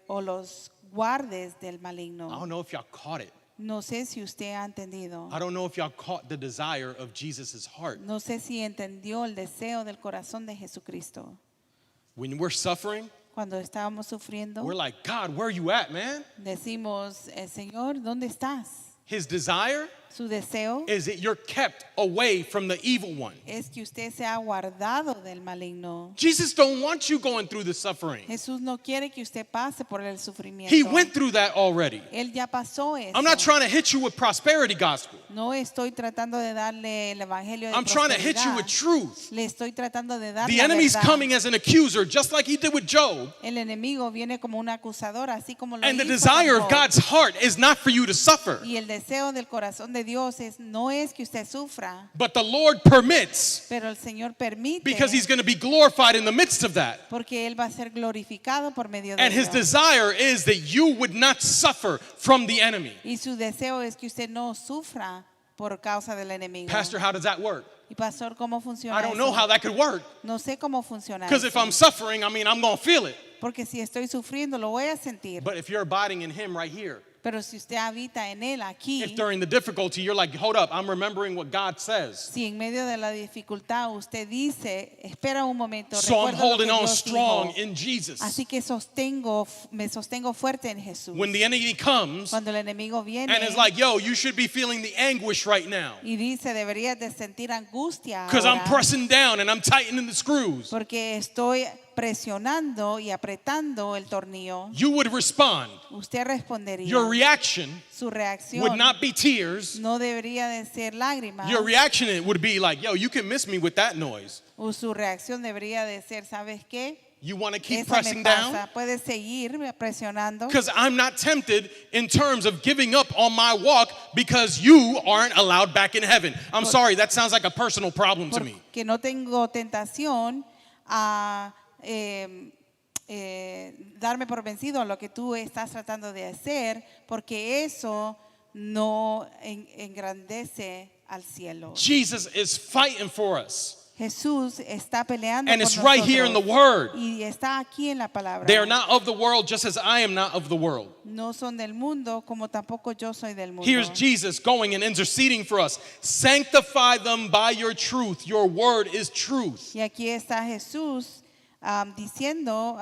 o los guardes del maligno. I don't know if y'all caught it. No sé si usted ha entendido. I don't know if y'all caught the desire of Jesus' heart. No sé si entendió el deseo del corazón de Jesucristo. When we're suffering, Cuando estábamos sufriendo, we're like, God, where are you at, man? decimos, Señor, ¿dónde estás? His desire Su deseo is that you're kept away from the evil one. es que usted sea guardado del maligno. Jesus don't want you going through the suffering. Jesús no quiere que usted pase por el sufrimiento. He went through that already. Él ya pasó eso. I'm not trying to hit you with prosperity gospel. No estoy tratando de darle el evangelio de I'm trying to hit you prosperidad. with truth. Le estoy tratando de dar The la enemy's verdad. coming as an accuser, just like he did with Job. El enemigo viene como un acusador, así como lo And the hizo desire con of Job. God's heart is not for you to suffer. Y el deseo del corazón de Dios no es que usted sufra, But the Lord permits pero el Señor permite because he's going to be glorified in the midst of that. porque Él va a ser glorificado por medio de And his ello. desire is that you would not suffer from the enemy. Y su deseo es que usted no sufra por causa del enemigo. Pastor, how does that work? Y pastor, ¿cómo funciona I don't eso? know how that could work. No sé cómo funciona Because if eso. I'm suffering, I mean, I'm going to feel it. Porque si estoy sufriendo, lo voy a sentir. But if you're abiding in him right here, Pero si usted habita en Él aquí, if during the difficulty you're like, hold up, I'm remembering what God says. si en medio de la dificultad usted dice, espera un momento, So I'm recuerda lo holding que on Dios strong dijo. in Jesus. Así que me sostengo fuerte en Jesús. When the enemy comes Cuando el enemigo viene and is like, yo, you should be feeling the anguish right now. y dice, deberías de sentir angustia Because I'm ahora, pressing down and I'm tightening the screws. porque estoy presionando y apretando el tornillo. You would respond. Usted respondería. Your reaction Su reacción would not be tears. no debería de ser lágrimas. Your reaction would be like, yo, you can miss me with that noise. O su reacción debería de ser, ¿sabes qué? You want to keep Eso me pressing down? pasa. Puedes seguir presionando. Because I'm not tempted in terms of giving up on my walk because you aren't allowed back in heaven. I'm sorry, that sounds like a personal problem to me. Porque no tengo tentación a darme por vencido a lo que tú estás tratando de hacer, porque eso no engrandece al cielo. Jesus is fighting for us. Jesús está peleando And por it's right here in the nosotros. Word. Y está aquí en la palabra. They are not of the world just as I am not of the world. No son del mundo como tampoco yo soy del mundo. Here's Jesus going and interceding for us. Sanctify them by your truth. Your word is truth. Y aquí está Jesús diciendo,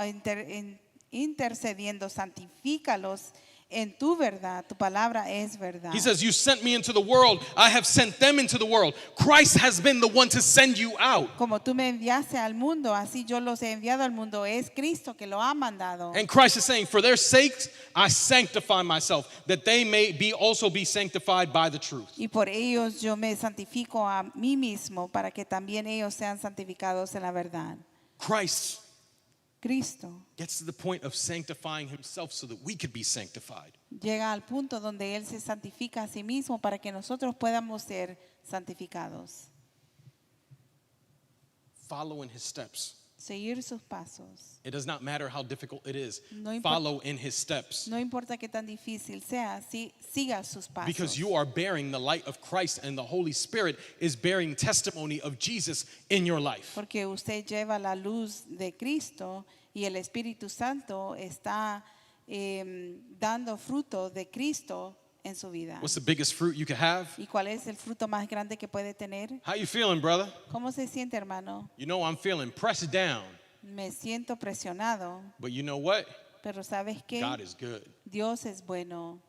intercediendo, santifícalos en tu verdad, tu palabra es verdad. He says, you sent me into the world, I have sent them into the world. Christ has been the one to send you out. Como tú me enviaste al mundo, así yo los he enviado al mundo. Es Cristo que lo ha mandado. And Christ is saying, for their sakes, I sanctify myself, that they may also be sanctified by the truth. Y por ellos yo me santifico a mí mismo para que también ellos sean santificados en la verdad. Christ Cristo gets to the point of sanctifying himself so that we could be sanctified. llega al punto donde Él se santifica a sí mismo para que nosotros podamos ser santificados. Follow in his steps. Seguir sus pasos. It does not matter how difficult it is. No impor- Follow in his steps. No importa qué tan difícil sea, siga sus pasos. Because you are bearing the light of Christ and the Holy Spirit is bearing testimony of Jesus in your life. Porque usted lleva la luz de Cristo y el Espíritu Santo está dando fruto de Cristo en su vida. What's the biggest fruit you could have? ¿Y cuál es el fruto más grande que puede tener? How you feeling, brother? ¿Cómo se siente, hermano? You know I'm feeling pressed down. Me siento presionado, But you know what? pero ¿sabes qué? God is good. Dios es bueno.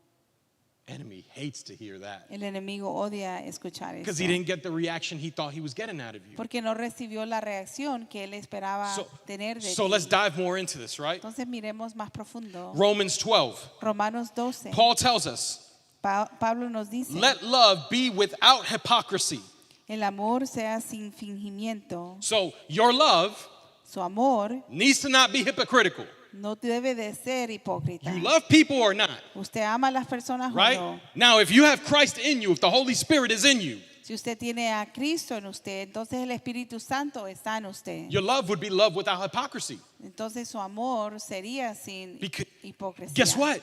Enemy hates to hear that. El enemigo odia escuchar Because eso. he didn't get the reaction he thought he was getting out of you. Porque no recibió la reacción que él esperaba tener de So ti. let's dive more into this, right? Entonces miremos más profundo. Romans 12. Romanos 12. Paul tells us, Pablo nos dice, let love be without hypocrisy. el amor sea sin fingimiento. So your love Su amor needs to not be hypocritical. no debe de ser hipócrita. You love people or not, Usted ama a las personas right? o no. Now, if you have Christ in you, if the Holy Spirit is in you, Si usted tiene a Cristo en usted, entonces el Espíritu Santo está en usted. your love would be love without hypocrisy. Entonces su amor sería sin Because hipocresía. guess what?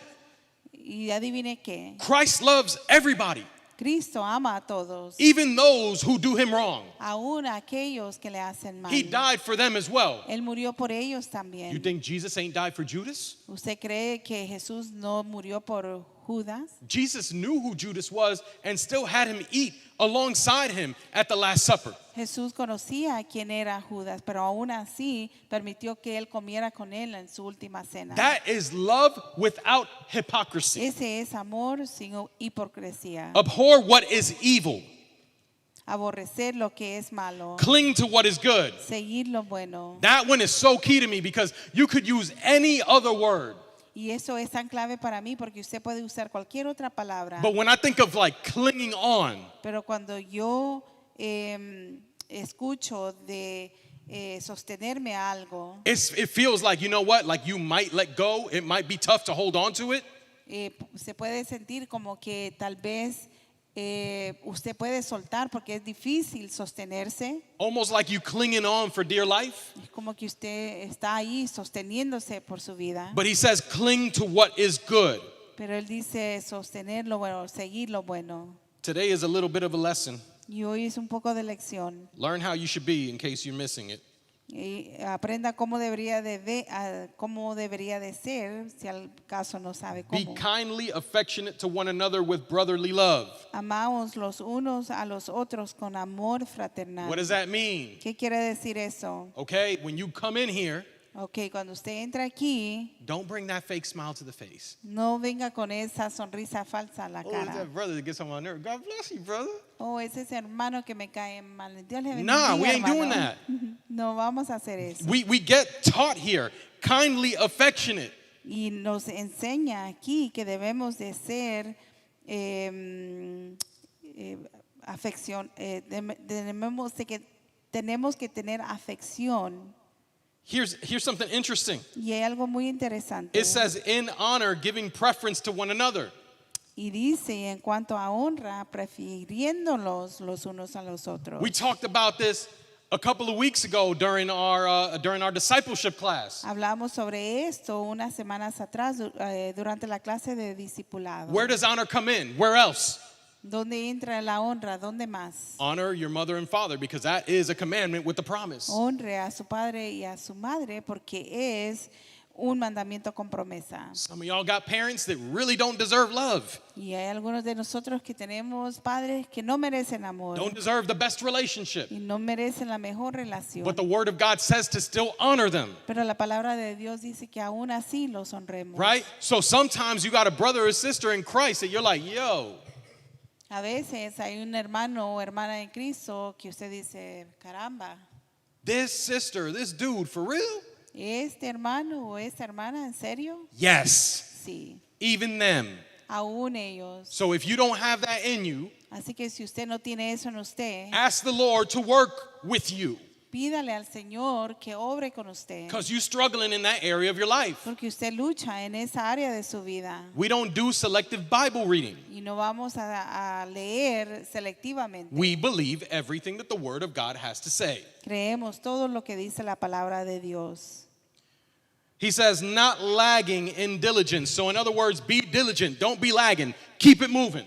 Y adivine qué. Christ loves everybody, Cristo ama a todos, even those who do him wrong. aún a aquellos que le hacen mal. He died for them as well. Él murió por ellos You también. think Jesus ain't died for Judas? ¿Usted cree que Jesús no murió por Judas? Jesus knew who Judas was and still had him eat alongside him at the Last Supper. Jesús conocía a quién era Judas, pero aún así permitió que él comiera con él en su última cena. That is love without hypocrisy. Ese es amor sin hipocresía. Abhor what is evil. Aborrecer lo que es malo. Cling to what is good. Seguir lo bueno. That one is so key to me because you could use any other word. Y eso es tan clave para mí porque usted puede usar cualquier otra palabra. But when I think of like clinging on, Pero cuando yo escucho de sostenerme a algo, it feels like, you know what, like you might let go. It might be tough to hold on to it. se puede sentir como que tal vez usted puede soltar porque es difícil sostenerse. Almost like you clinging on for dear life. Es como que usted está ahí sosteniéndose por su vida. But he says, cling to what is good. Pero él dice sostener lo bueno, seguir lo bueno. Today is a little bit of a lesson. Y hoy es un poco de lección. Learn how you should be in case you're missing it. Y aprenda cómo debería de ser si al caso no sabe Be cómo. kindly affectionate to one another with brotherly love. Amaos los unos a los otros con amor fraternal. What does that mean? ¿Qué quiere decir eso? Okay, when you come in here, Ok, cuando usted entra aquí, don't bring that fake smile to the face. no venga con esa sonrisa falsa a la Oh, it's cara. that brother that gets on my nerve. God bless you, brother. Oh, ese es hermano que me cae mal. Dios le bendiga, Nah, we ain't hermano. doing that. No vamos a hacer eso. We get taught here, kindly affectionate. Y nos enseña aquí que debemos de ser tenemos que tener afección. Here's something interesting. Y hay algo muy interesante. It says, in honor, giving preference to one another. Y dice en cuanto a honra, prefiriéndolos los unos a los otros. We talked about this a couple of weeks ago during our discipleship class. Hablamos sobre esto unas semanas atrás durante la clase de discipulado. Where does honor come in? Where else? ¿Dónde entra la honra? ¿Dónde más? Honor your mother and father, because that is a commandment with the promise. Honre a su padre y a su madre porque es un mandamiento con promesa. Some of y'all got parents that really don't deserve love, Y hay algunos de nosotros que tenemos padres que no merecen amor don't deserve the best relationship. y no merecen la mejor relación. But the Word of God says to still honor them, Pero la palabra de Dios dice que aún así los honremos. right? So sometimes you got a brother or sister in Christ that you're like, yo, A veces hay un hermano o hermana en Cristo que usted dice, caramba, this sister, this dude, for real? ¿este hermano o esta hermana en serio? Yes, Sí, even them. aún ellos. So if you don't have that in you, Así que si usted no tiene eso en usted, ask the Lord to work with you pídale al Señor que obre con usted. because you're struggling in that area of your life. Porque usted lucha en esa área de su vida. We don't do selective Bible reading. Y no vamos a leer selectivamente. We believe everything that the Word of God has to say. Creemos todo lo que dice la palabra de Dios. He says, not lagging in diligence. So, in other words, be diligent. Don't be lagging. Keep it moving.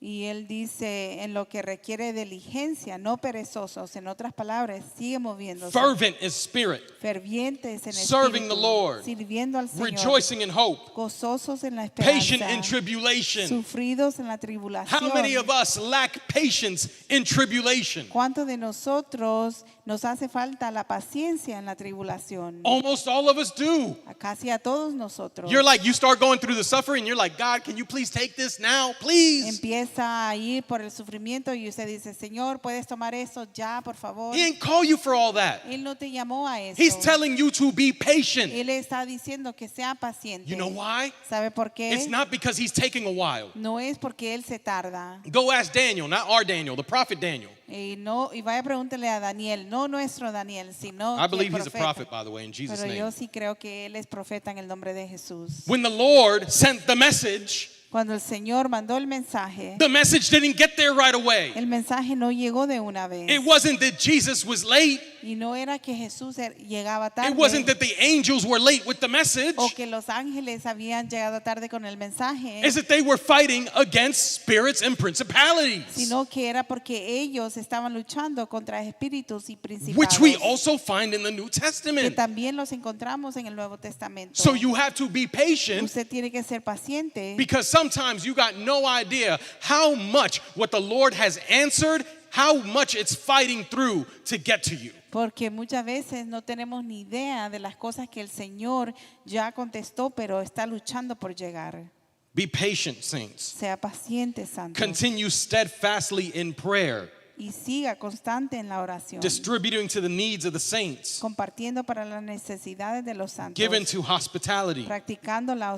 Y él dice, en lo que requiere diligencia, no perezosos. En otras palabras, sigue moviéndose. Fervent in spirit, Fervientes en serving espíritu, the Lord, sirviendo al Señor, rejoicing in hope, gozosos en la patient esperanza, in tribulation. sufridos en la tribulación. How many of us lack patience in tribulation? ¿Cuántos de nosotros nos hace falta la paciencia en la tribulación? Almost all of us do. A casi a todos nosotros. You're like, you start going through the suffering, you're like, God, can you please take this now, please? Empieza a ir por el sufrimiento y usted dice, Señor, ¿puedes tomar eso ya, por favor? He didn't call you for all that. Él no te llamó a eso. He's telling you to be patient. Él está diciendo que sea paciente. You know why? ¿Sabe por qué? It's not because he's taking a while. No es porque él se tarda. Go ask Daniel, not our Daniel, the prophet Daniel. Y vaya pregúntele a Daniel, no nuestro Daniel, sino I que el believe he's a profeta. prophet, by the way, in Jesus' Pero yo name. sí creo que él es profeta en el nombre de Jesús. When the Lord sent the message Cuando el Señor mandó el mensaje didn't get there right away. el mensaje no llegó de una vez. It wasn't that Jesus was late. Y no era que Jesús llegaba It tarde wasn't that the angels were late with the message. o que los ángeles habían llegado tarde con el mensaje, It's that they were fighting against spirits and principalities, sino que era porque ellos estaban luchando contra espíritus y which we principados, also find in the New que Testament. también los encontramos en el Nuevo Testamento. So you have to be patient Usted tiene que ser paciente because sometimes you got no idea how much what the Lord has answered, how much it's fighting through to get to you. porque muchas veces no tenemos ni idea de las cosas que el Señor ya contestó, pero está luchando por llegar. Be patient, saints. Sea paciente, santo. Continue steadfastly in prayer, Y siga constante en la oración, distributing to the needs of the saints, compartiendo para las necesidades de los santos, given to hospitality. practicando la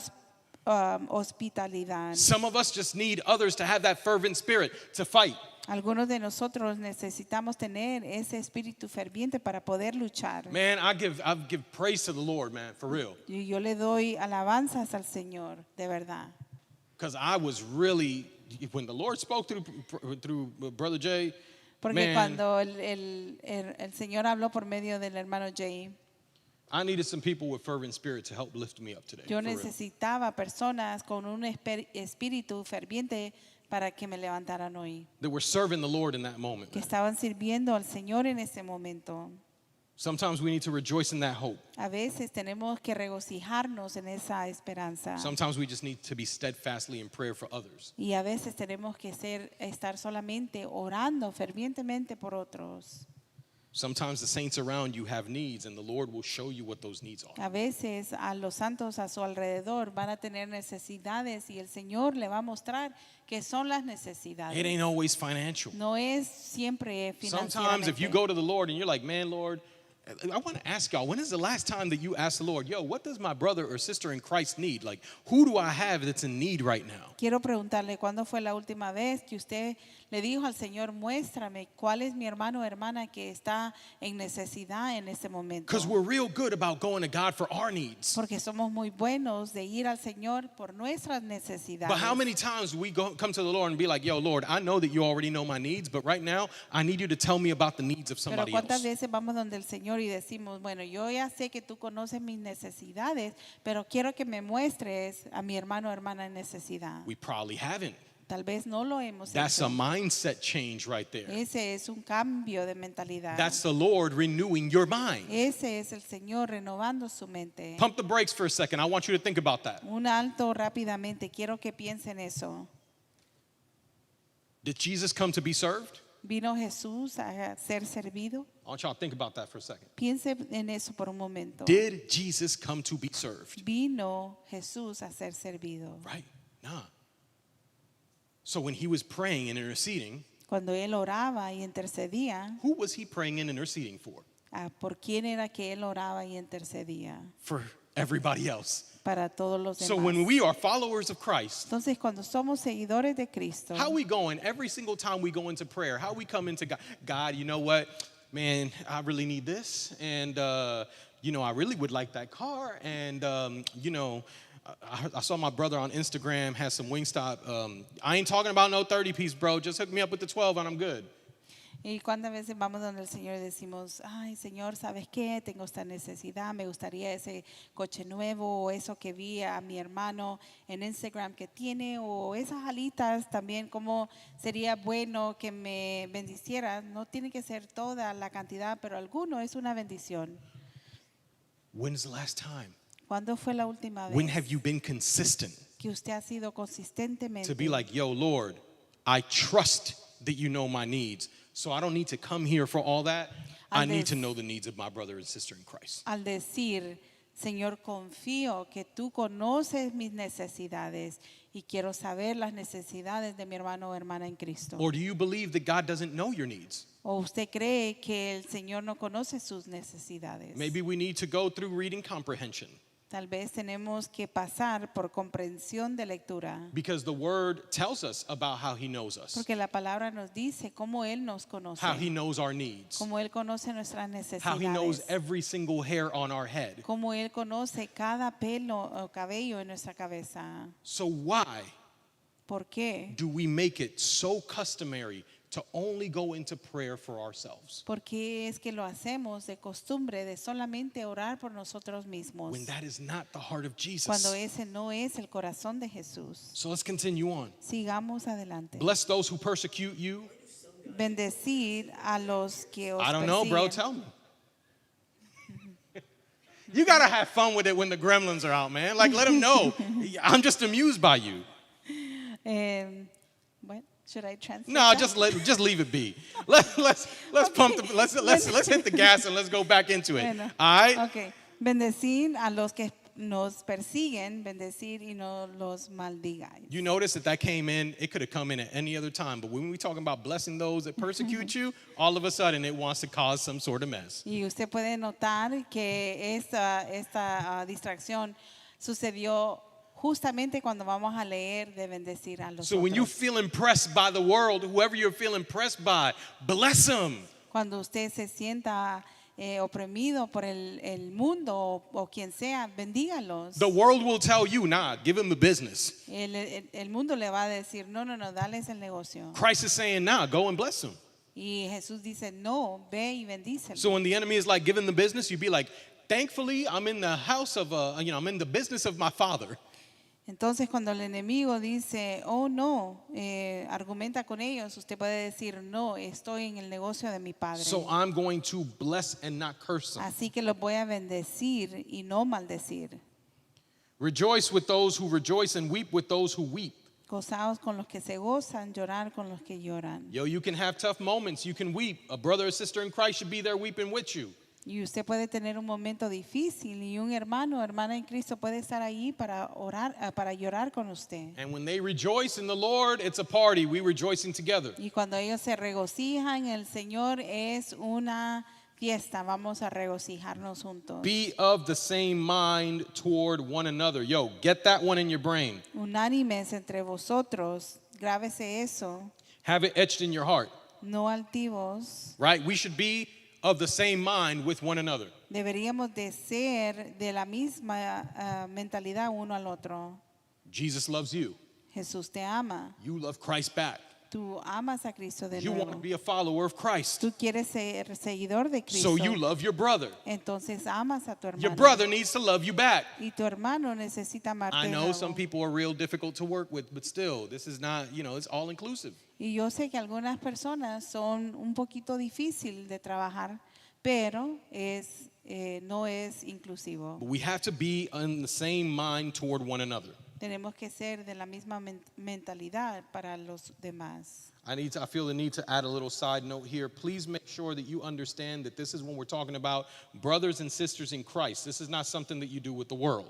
hospitalidad. Some of us just need others to have that fervent spirit to fight. Algunos de nosotros necesitamos tener ese espíritu ferviente para poder luchar. Man, I give praise to the Lord, man, for real. Y yo le doy alabanzas al Señor, de verdad. Because I was really, when the Lord spoke through Brother Jay, Porque man, cuando el Señor habló por medio del hermano Jay, I needed some people with fervent spirit to help lift me up today. yo for real. necesitaba personas con un espíritu ferviente para que me levantaran hoy, That were serving the Lord in that moment. que Man. estaban sirviendo al Señor en ese momento. Sometimes we need to rejoice in that hope. A veces tenemos que regocijarnos en esa esperanza. Sometimes we just need to be steadfastly in prayer for others. Y a veces tenemos que estar solamente orando fervientemente por otros. Sometimes the saints around you have needs, and the Lord will show you what those needs are. A veces a los santos a su alrededor van a tener necesidades y el Señor le va a mostrar qué son las necesidades. It ain't always financial. No es siempre Sometimes if you financieramente. go to the Lord and you're like, man, Lord, I want to ask y'all, when is the last time that you asked the Lord, yo, what does my brother or sister in Christ need? Like, who do I have that's in need right now? Quiero preguntarle, ¿cuándo fue la última vez que usted le dijo al Señor, muéstrame cuál es mi hermano o hermana que está en necesidad en este momento? Because we're real good about going to God for our needs. Porque somos muy buenos de ir al Señor por nuestras necesidades. But how many times do we come to the Lord and be like, yo, Lord, I know that you already know my needs, but right now I need you to tell me about the needs of Pero somebody cuántas else. veces vamos donde el Señor y decimos, bueno, yo ya sé que tú conoces mis necesidades, pero quiero que me muestres a mi hermano o hermana en necesidad. We probably haven't. Tal vez no lo hemos That's a hecho. mindset change right there. Ese es un cambio de mentalidad. That's the Lord renewing your mind. Ese es el Señor renovando su mente. Pump the brakes for a second. I want you to think about that. Un alto rápidamente. Quiero que piensen eso. Did Jesus come to be served? ¿Vino Jesús a ser servido? I want y'all to think about that for a second. Piense en eso por un momento. Did Jesus come to be served? Vino Jesús a ser servido. Right? Nah. So when he was praying and interceding, Cuando él oraba y intercedía, who was he praying and interceding for? ¿por quién era que él oraba y intercedía? For everybody else. Para todos los So demás. when we are followers of Christ, Entonces, cuando somos seguidores de Cristo, how we going every single time we go into prayer? How we come into God? God, you know what? Man, I really need this. And, I really would like that car. And, I saw my brother on Instagram has some Wingstop. I ain't talking about no 30-piece, bro. Just hook me up with the 12 and I'm good. y cuántas veces vamos donde el Señor y decimos, ay Señor, ¿sabes qué? Tengo esta necesidad, me gustaría ese coche nuevo o eso que vi a mi hermano en Instagram que tiene o esas alitas también, como sería bueno que me bendiciera. No tiene que ser toda la cantidad, pero alguno es una bendición. When's the last time? ¿Cuándo fue la última When vez have you been consistent que usted ha sido consistentemente to be like, yo, Lord, I trust that you know my needs. So I don't need to come here for all that. I need to know the needs of my brother and sister in Christ. al decir, Señor, confío que tú conoces mis necesidades y quiero saber las necesidades de mi hermano o hermana en Cristo? Or do you believe that God doesn't know your needs? ¿O usted cree que el Señor no conoce sus necesidades? Maybe we need to go through reading comprehension Tal vez tenemos que pasar por comprensión de lectura, because the word tells us about how he knows us, porque la palabra nos dice cómo Él nos conoce, how he knows our needs, cómo Él conoce nuestras how he knows necesidades, every single hair on our head. cómo Él conoce cada pelo o cabello en nuestra cabeza. So why ¿Por qué? do we make it so customary to only go into prayer for ourselves ¿Por qué es que lo hacemos de costumbre de solamente orar por nosotros mismos when that is not the heart of cuando Jesus? ese no es el corazón de Jesús? So let's continue on. Sigamos adelante. Bless those who persecute you. Bendecir a los que os I don't know, bro. persiguen. Tell me. You got to have fun with it when the gremlins are out, man. Like, let them know. I'm just amused by you. What? Should I translate? No, that? just leave it be. Let's pump the let's hit the gas and let's go back into it. Bueno, All right? okay. Bendecir a los que nos persiguen, bendecir y no los maldigáis. You notice that came in, it could have come in at any other time, but when we talking about blessing those that persecute you, all of a sudden it wants to cause some sort of mess. Y usted puede notar que esta distracción sucedió justamente cuando vamos a leer de bendecir a los So when you otros. feel impressed by the world, whoever you're feeling impressed by, bless them. Cuando usted se sienta oprimido por el mundo o quien sea, bendígalos. The world will tell you, nah, give them the business. El mundo le va a decir, no, dales el negocio. Christ is saying, nah, go and bless them. Y Jesús dice, no, ve y bendícelo. So when the enemy is like, give them the business, you be like, thankfully, I'm in the house of, I'm in the business of my Father. Entonces cuando el enemigo dice, oh no, argumenta con ellos, usted puede decir, no, estoy en el negocio de mi Padre. So I'm going to bless and not curse them. Así que los voy a bendecir y no maldecir. Rejoice with those who rejoice and weep with those who weep. Gozaos con los que se gozan, llorar con los que lloran. Yo, you can have tough moments. You can weep. A brother or sister in Christ should be there weeping with you. Y usted puede tener un momento difícil y un hermano o hermana en Cristo puede estar ahí para orar, para llorar con usted. And when they rejoice in the Lord, it's a party. We rejoicing together. Y cuando ellos se regocijan en el Señor es una fiesta, vamos a regocijarnos juntos. Be of the same mind toward one another. Yo, get that one in your brain. Unánimes entre vosotros, grábese eso, Have it etched in your heart, no altivos. right? We should be of the same mind with one another. Deberíamos de ser de la misma mentalidad uno al otro. Jesus loves you. Jesús te ama, You love Christ back. Tú amas a Cristo de You want to nuevo. be a follower of Christ. Tú quieres ser seguidor de Cristo. So you love your brother. Entonces amas a tu Your hermano. brother needs to love you back. Y tu hermano necesita amarte I de know nuevo. some people are real difficult to work with, but still, this is not, it's all inclusive. Y yo sé que algunas personas son un poquito difícil de trabajar, pero no es inclusivo. But we have to be in the same mind toward one another. Tenemos que ser de la misma mentalidad para los demás. I feel the need to add a little side note here. Please make sure that you understand that this is when we're talking about brothers and sisters in Christ. This is not something that you do with the world.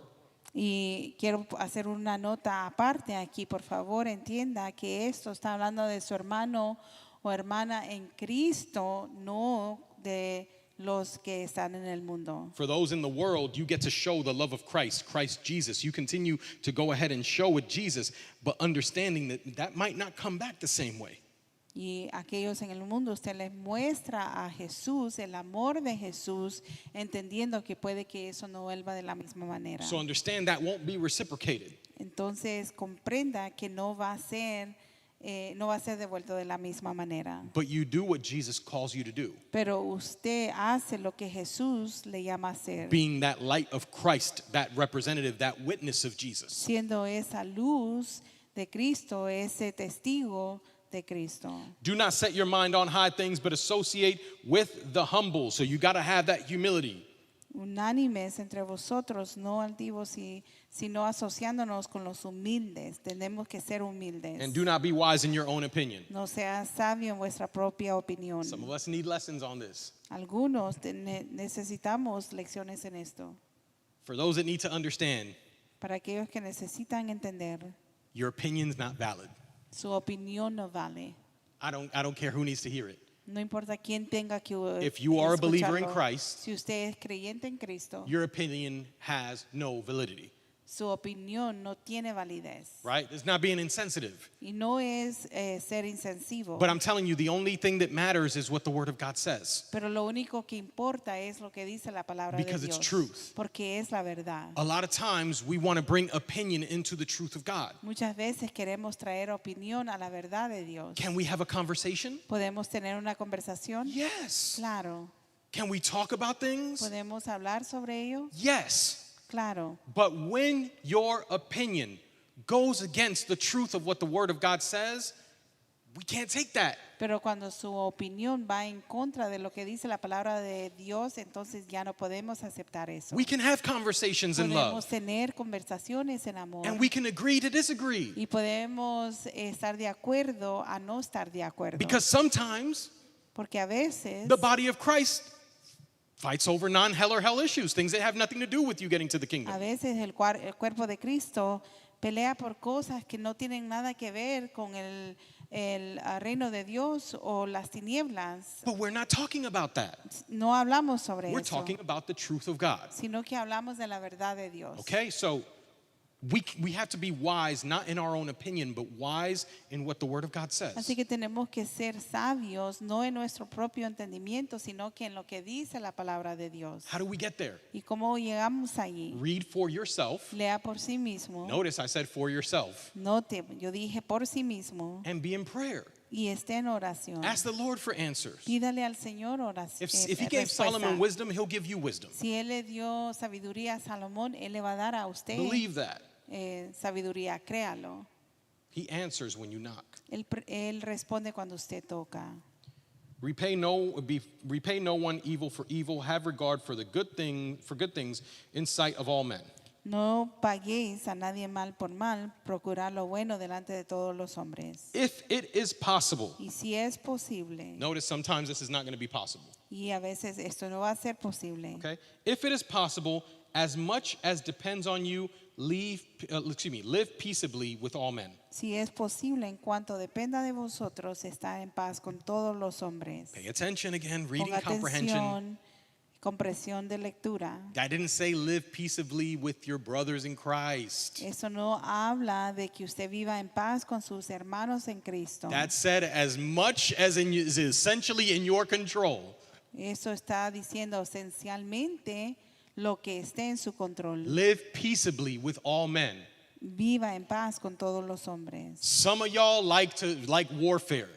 Y quiero hacer una nota aparte aquí, por favor, entienda que esto está hablando de su hermano o hermana en Cristo, no de los que están en el mundo. For those in the world, you get to show the love of Christ, Christ Jesus. You continue to go ahead and show it Jesus, but understanding that that might not come back the same way. Y aquellos en el mundo, usted les muestra a Jesús, el amor de Jesús, entendiendo que puede que eso no vuelva de la misma manera. So understand that won't be reciprocated. Entonces comprenda que no va a ser devuelto de la misma manera. But you do what Jesus calls you to do, Pero usted hace lo que Jesús le llama a hacer, being that light of Christ, that representative, that witness of Jesus. siendo esa luz de Cristo, ese testigo de Cristo. Do not set your mind on high things, but associate with the humble. So you got to have that humility. Unánimes entre vosotros, no altivos, sino asociándonos con los humildes. Tenemos que ser humildes. And do not be wise in your own opinion. No sea sabio en vuestra propia opinión. Some of us need lessons on this. Algunos necesitamos lecciones en esto. For those that need to understand, Para aquellos que necesitan entender, your opinion's not valid. su opinión no vale. I don't care who needs to hear it. No importa quién tenga que If you are a believer in escucharlo. Christ, Si usted es creyente en Cristo, your opinion has no validity, su opinión no tiene validez. right? It's not being insensitive. Y no es ser insensivo. But I'm telling you, the only thing that matters is what the Word of God says. Pero lo único que importa es lo que dice la palabra Because de it's Dios. truth. Porque es la verdad. A lot of times we want to bring opinion into the truth of God. Muchas veces queremos traer opinión a la verdad de Dios. Can we have a conversation? ¿Podemos tener una conversación? Yes. Claro. Can we talk about things? ¿Podemos hablar sobre ello? Yes. Claro. But when your opinion goes against the truth of what the Word of God says, we can't take that. Pero cuando su opinión va en contra de lo que dice la palabra de Dios, entonces ya no podemos aceptar eso. We can have conversations in love, Podemos tener conversaciones en amor. and we can agree to disagree. Y podemos estar de acuerdo a no estar de acuerdo. Because sometimes Porque a veces the body of Christ fights over non-hell or hell issues, things that have nothing to do with you getting to the A kingdom. veces el cuerpo de Cristo pelea por cosas que no tienen nada que ver con el reino de Dios o las tinieblas. But we're not talking about that. No hablamos sobre We're eso, talking about the truth of God. sino que hablamos de la verdad de Dios. Okay, so we have to be wise, not in our own opinion, but wise in what the Word of God says. Así que tenemos que ser sabios, no en nuestro propio entendimiento, sino que en lo que dice la palabra de Dios. How do we get there? ¿Y cómo llegamos allí? Read for yourself. Lea por sí mismo. Notice I said for yourself. Note, yo dije por sí mismo And be in prayer. y esté en oración. Ask the Lord for answers. Pídale al Señor oración. If He gave Solomon wisdom, He'll give you wisdom. Si él le dio sabiduría a Salomón, él le va a dar a usted Believe that. sabiduría, créalo. He answers when you knock. Él responde cuando usted toca. Repay no one evil for evil. Have regard for good things in sight of all men. No paguéis a nadie mal por mal, procurad lo bueno delante de todos los hombres. If it is possible. Y si es posible, Notice sometimes this is not going to be possible. y a veces esto no va a ser posible. Okay? If it is possible, as much as depends on you, live peaceably with all men. Si es posible, en cuanto dependa de vosotros, estar en paz con todos los hombres. Pay attention again, reading Ponga comprehension. atención, comprensión de lectura. I didn't say live peaceably with your brothers in Christ. Eso no habla de que usted viva en paz con sus hermanos en Cristo. That said, as much as is essentially in your control, Eso está diciendo esencialmente lo que esté en su control. live peaceably with all men. viva en paz con todos los hombres. Some of y'all like warfare.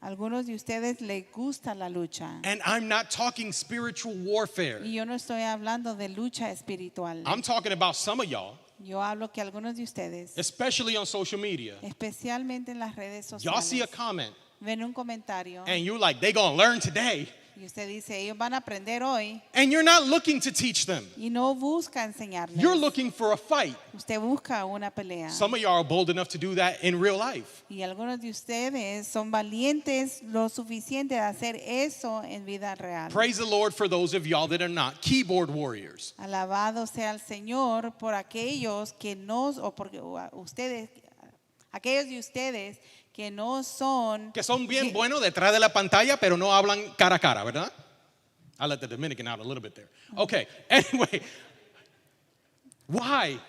Algunos de ustedes les gusta la lucha. And I'm not talking spiritual warfare. Y yo no estoy hablando de lucha espiritual. I'm talking about some of y'all, Yo hablo que algunos de ustedes, especially on social media. especialmente en las redes Y'all see a sociales, comment ven un comentario and you're like, they gonna learn today. y usted dice, ellos van a aprender hoy And you're not looking to teach them. y no busca enseñarles. You're looking for a fight. Usted busca una pelea. Some of y'all are bold enough to do that in real life. Y algunos de ustedes son valientes lo suficiente de hacer eso en vida real. Praise the Lord for those of y'all that are not keyboard warriors. Alabado sea el Señor por aquellos que no, o por ustedes, aquellos de ustedes que no son, Que son bien buenos detrás de la pantalla, pero no hablan cara a cara, ¿verdad? I let the Dominican out a little bit there. Okay, anyway. Why?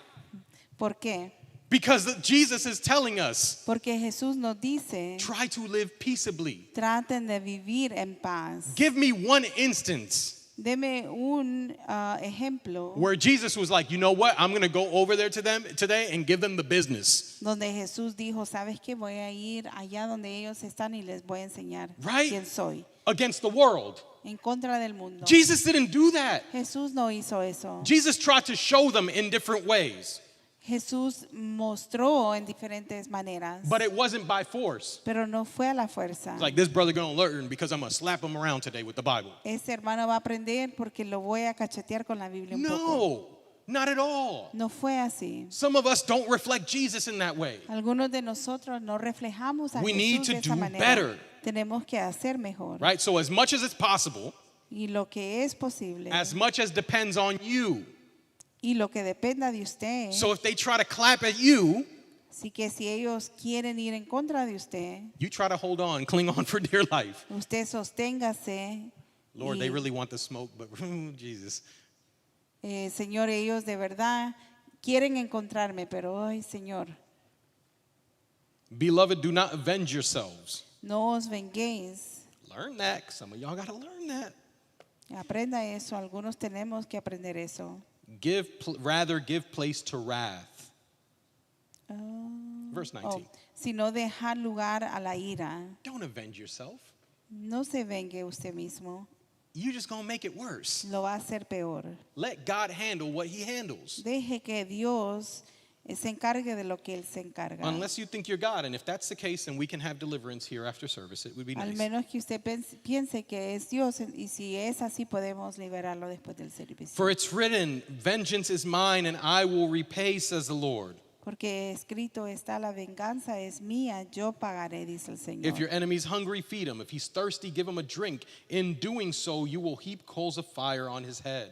¿por qué? Because Jesus is telling us, Porque Jesús nos dice, try to live peaceably. traten de vivir en paz. Give me one instance Deme un ejemplo where Jesus was like, you know what? I'm going to go over there to them today and give them the business. donde Jesús dijo, ¿sabes qué? Voy a ir allá donde ellos están y les voy a enseñar Right? quién soy. Against the world. En contra del mundo. Jesus didn't do that. Jesús no hizo eso. Jesus tried to show them in different ways, Jesús mostró en diferentes maneras, but it wasn't by force. pero no fue a la fuerza. It's like this brother going to learn because I'm going to slap him around today with the Bible. Ese hermano va a aprender porque lo voy a cachetear con la Biblia un poco. No, not at all. No fue así. Some of us don't reflect Jesus in that way. Algunos de nosotros no reflejamos a We need Jesús to de esa do manera. better. Tenemos que hacer mejor. Right? So as much as it's possible, Y lo que es posible as much as depends on you. y lo que dependa de usted. So if they try to clap at you, Así que si ellos quieren ir en contra de usted, you try to hold on, cling on for dear life. usted sosténgase. Lord, y, they really want the smoke, but Jesus. Señor, ellos de verdad quieren encontrarme, pero ay, Señor, Beloved, do not avenge yourselves. no os venguéis. Learn that. 'Cause some of y'all got to learn that. Aprenda eso, algunos tenemos que aprender eso. Rather give place to wrath. Verse 19. Sino dejar lugar a la ira. Don't avenge yourself. No se vengue usted mismo, You're just going to make it worse. lo va a hacer peor. Let God handle what he handles. Deje que Dios se encargue de lo que Él se encarga. Unless you think you're God. And if that's the case, then we can have deliverance here after service. It would be Al nice. menos que usted piense que es Dios, y si es así podemos liberarlo después del servicio. For it's written, vengeance is mine and I will repay, says the Lord. Porque escrito está, la venganza es mía, yo pagaré, dice el Señor. If your enemy's hungry, feed him. If he's thirsty, give him a drink. In doing so, you will heap coals of fire on his head.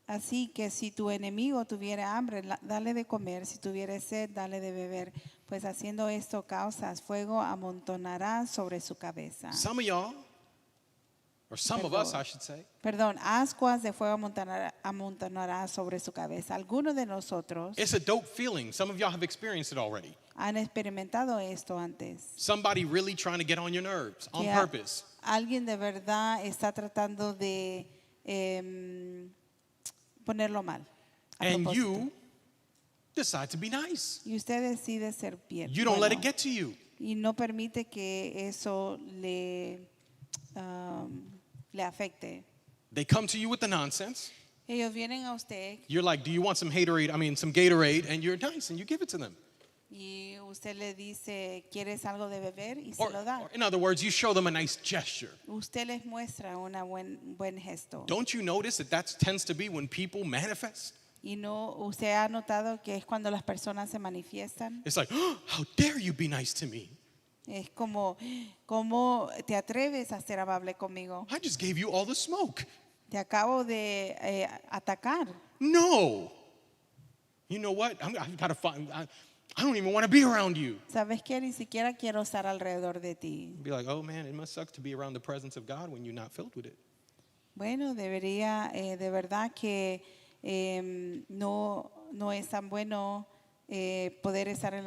Así que si tu enemigo tuviera hambre, dale de comer; si tuviera sed, dale de beber, pues haciendo esto causas fuego, amontonará sobre su cabeza. Some of y'all, or some of us, I should say, Perdón, ascuas de fuego amontonará sobre su cabeza. Algunos de nosotros it's a dope feeling. Some of y'all have experienced it already. han experimentado esto antes. Somebody really trying to get on your nerves on Que purpose. alguien de verdad está tratando de ponerlo mal. A And propósito. you decide to be nice. Y usted decide ser bien. You don't let it bueno, get to you. y no permite que eso le afecte. They come to you with the nonsense. Ellos vienen a usted You're like, do you want some some Gatorade? And you're nice and you give it to them. y usted le dice, ¿quieres algo de beber? Y se Or, lo da. or in other words, you show them a nice gesture. Usted les muestra un buen gesto. Don't you notice that tends to be when people manifest? Y no, usted ha notado que es cuando las personas se manifiestan. It's like, oh, how dare you be nice to me? Es como, ¿cómo te atreves a ser amable conmigo? I just gave you all the smoke. Te acabo de atacar. No. You know what? I've got to find, I don't even want to be around you. ¿Sabes qué? Ni siquiera quiero estar alrededor de ti. Be like, oh man, it must suck to be around the presence of God when you're not filled with it. Bueno, debería, de verdad que no es tan bueno poder estar en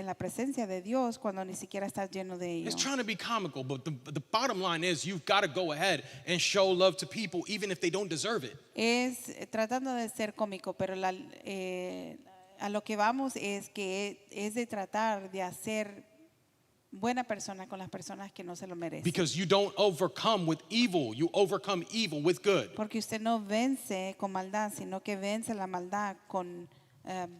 la presencia de Dios cuando ni siquiera estás lleno de ello. It's trying to be comical, but the bottom line is you've got to go ahead and show love to people even if they don't deserve it. Es tratando de ser cómico, pero a lo que vamos es que es de tratar de hacer buena persona con las personas que no se lo merecen. Because you don't overcome with evil, you overcome evil with good. Porque usted no vence con maldad, sino que vence la maldad con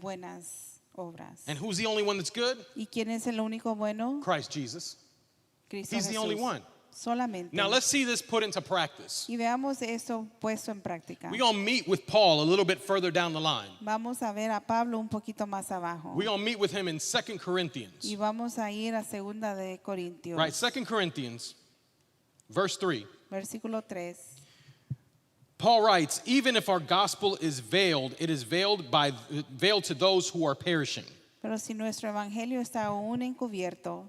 buenas obras. And who's the only one that's good? ¿Y quién es el único bueno? Christ Jesus. Cristo He's the Jesús. only one. Solamente. Now let's see this put into practice. Y veamos esto puesto en práctica. We're going to meet with Paul a little bit further down the line. Vamos a ver a Pablo un poquito más abajo. We're going to meet with him in 2 Corinthians. Y vamos a ir a segunda de Corintios. Right, 2 Corinthians, verse 3. Versículo 3. Paul writes, even if our gospel is veiled, it is veiled to those who are perishing. Pero si nuestro evangelio está aún encubierto,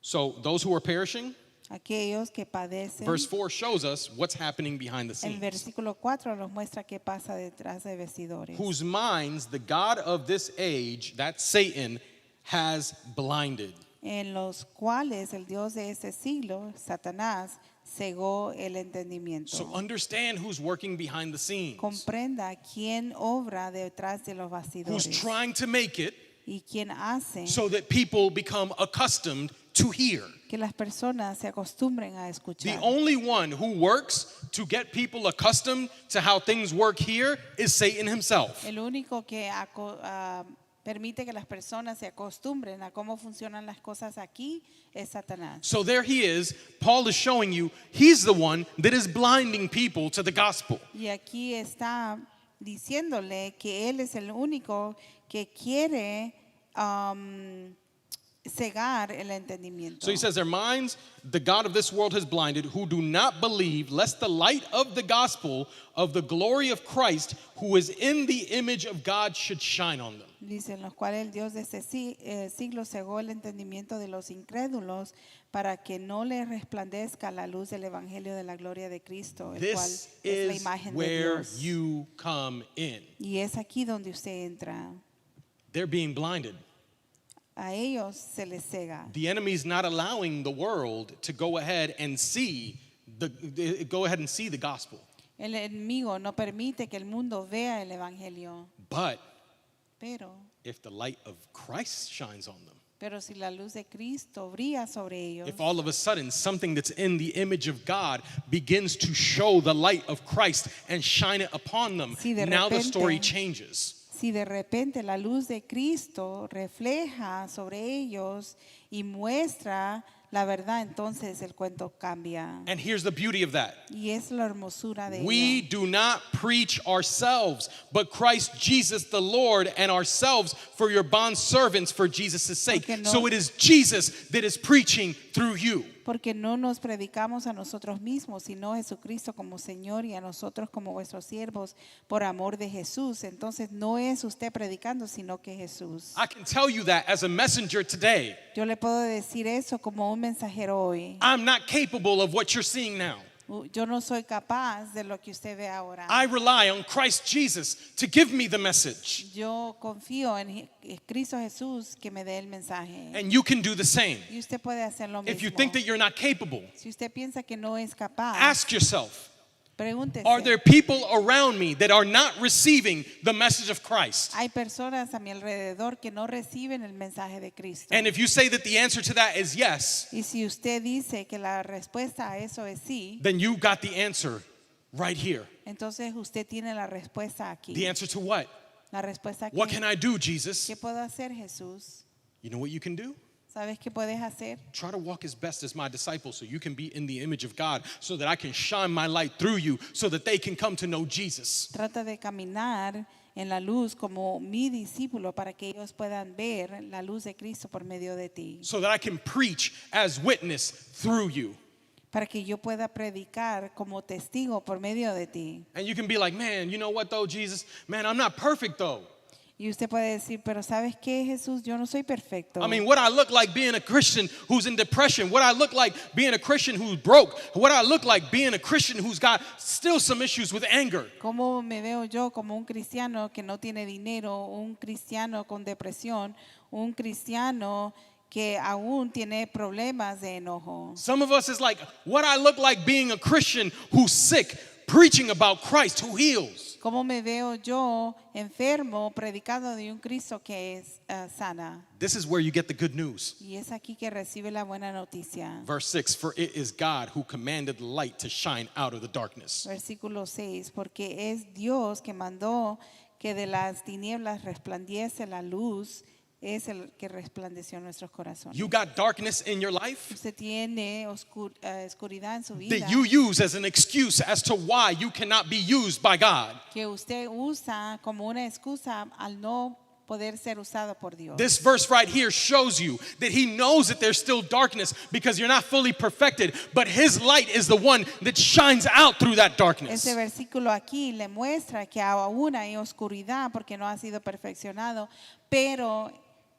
So those who are perishing, aquellos que padecen, verse 4 shows us what's happening behind the el scenes. versículo 4 nos muestra qué pasa detrás de vestidores. Whose minds the God of this age, that's Satan, has blinded. En los cuales el Dios de este siglo, Satanás, cegó el entendimiento. So understand who's working behind the scenes, Comprenda quién obra detrás de los who's bastidores trying to make it y quién hace so that people become accustomed to hear. que las personas se acostumbren a The escuchar. only one who works to get people accustomed to how things work here is Satan himself. El único que permite que las personas se acostumbren a cómo funcionan las cosas aquí es Satanás. So there he is. Paul is showing you he's the one that is blinding people to the gospel. Y aquí está diciéndole que él es el único que quiere cegar el entendimiento. So he says, their minds, the God of this world has blinded, who do not believe, lest the light of the gospel of the glory of Christ, who is in the image of God, should shine on them. Dice, en los cuales el Dios de este siglo cegó el entendimiento de los incrédulos para que no les resplandezca la luz del evangelio de la gloria de Cristo, el cual This es la is imagen de where Dios. you come in. Y es aquí donde usted entra. They're being blinded. A ellos se les cega. The enemy's not allowing the world to go ahead and see the gospel. El enemigo no permite que el mundo vea el evangelio, But pero if the light of Christ shines on them, si la luz de Cristo brilla sobre ellos, if all of a sudden something that's in the image of God begins to show the light of Christ and shine it upon them, Si de now the repente- story changes. si de repente la luz de Cristo refleja sobre ellos y muestra la verdad, entonces el cuento cambia. And here's the beauty of that. Y es la hermosura de We ello. do not preach ourselves, but Christ Jesus the Lord, and ourselves for your bondservants for Jesus' sake. Porque no- So it is Jesus that is preaching through you. Porque no nos predicamos a nosotros mismos, sino a Jesucristo como Señor y a nosotros como vuestros siervos por amor de Jesús. Entonces no es usted predicando, sino que Jesús. I can tell you that as a messenger today. Yo le puedo decir eso como un mensajero hoy. I'm not capable of what you're seeing now. Yo no soy capaz de lo que usted ve ahora. I rely on Christ Jesus to give me the message. Yo confío en Cristo Jesús que me dé el mensaje. And you can do the same. Y usted puede hacer lo mismo. If you think that you're not capable, Si usted piensa que no es capaz, ask yourself, pregúntese. are there people around me that are not receiving the message of Christ? Hay personas a mi alrededor que no reciben el mensaje de Cristo. And if you say that the answer to that is yes, Y si usted dice que la respuesta a eso es sí, then you got the answer right here. entonces usted tiene la respuesta aquí. The answer to what? La respuesta aquí. What can I do, Jesus? ¿Qué puedo hacer, Jesús? You know what you can do? ¿Sabes qué puedes hacer? Try to walk as best as my disciple so you can be in the image of God, so that I can shine my light through you, so that they can come to know Jesus. Trata de caminar en la luz como mi discípulo para que ellos puedan ver la luz de Cristo por medio de ti. So that I can preach as witness through you. Para que yo pueda predicar como testigo por medio de ti. And you can be like, man, you know what though, Jesus? Man, I'm not perfect though. Y usted puede decir, pero ¿sabes qué, Jesús? Yo no soy perfecto. I mean, what I look like being a Christian who's in depression, what I look like being a Christian who's broke, what I look like being a Christian who's got still some issues with anger. ¿Cómo me veo yo como un cristiano que no tiene dinero, un cristiano con depresión, un cristiano que aún tiene problemas de enojo? Some of us is like, what I look like being a Christian who's sick, preaching about Christ who heals. ¿Cómo me veo yo enfermo predicando de un Cristo que es sana? This is where you get the good news. Y es aquí que recibe la buena noticia. Verse 6, for it is God who commanded light to shine out of the darkness. Versículo 6, porque es Dios que mandó que de las tinieblas resplandeciese la luz, es el que resplandeció en nuestros corazones. You got darkness in your life Usted tiene oscuridad en su vida that you use as an excuse as to why you cannot be used by God. que usted usa como una excusa al no poder ser usado por Dios. This verse right here shows you that he knows that there's still darkness because you're not fully perfected, but his light is the one that shines out through that darkness. Ese versículo aquí le muestra que aún hay oscuridad porque no ha sido perfeccionado, pero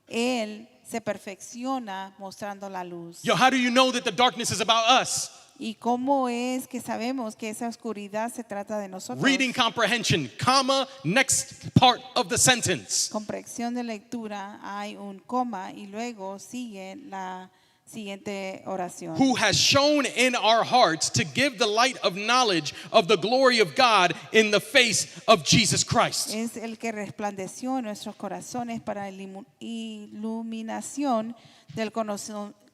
Él se perfecciona mostrando la luz. Yo, how do you know that the darkness is about us? ¿Y cómo es que sabemos que esa oscuridad se trata de nosotros? Reading comprehension, comma, next part of the sentence. Comprensión de lectura, hay un coma y luego sigue la siguiente oración. Who has shown in our hearts to give the light of knowledge of the glory of God in the face of Jesus Christ. Es el que resplandeció en nuestros corazones para iluminación del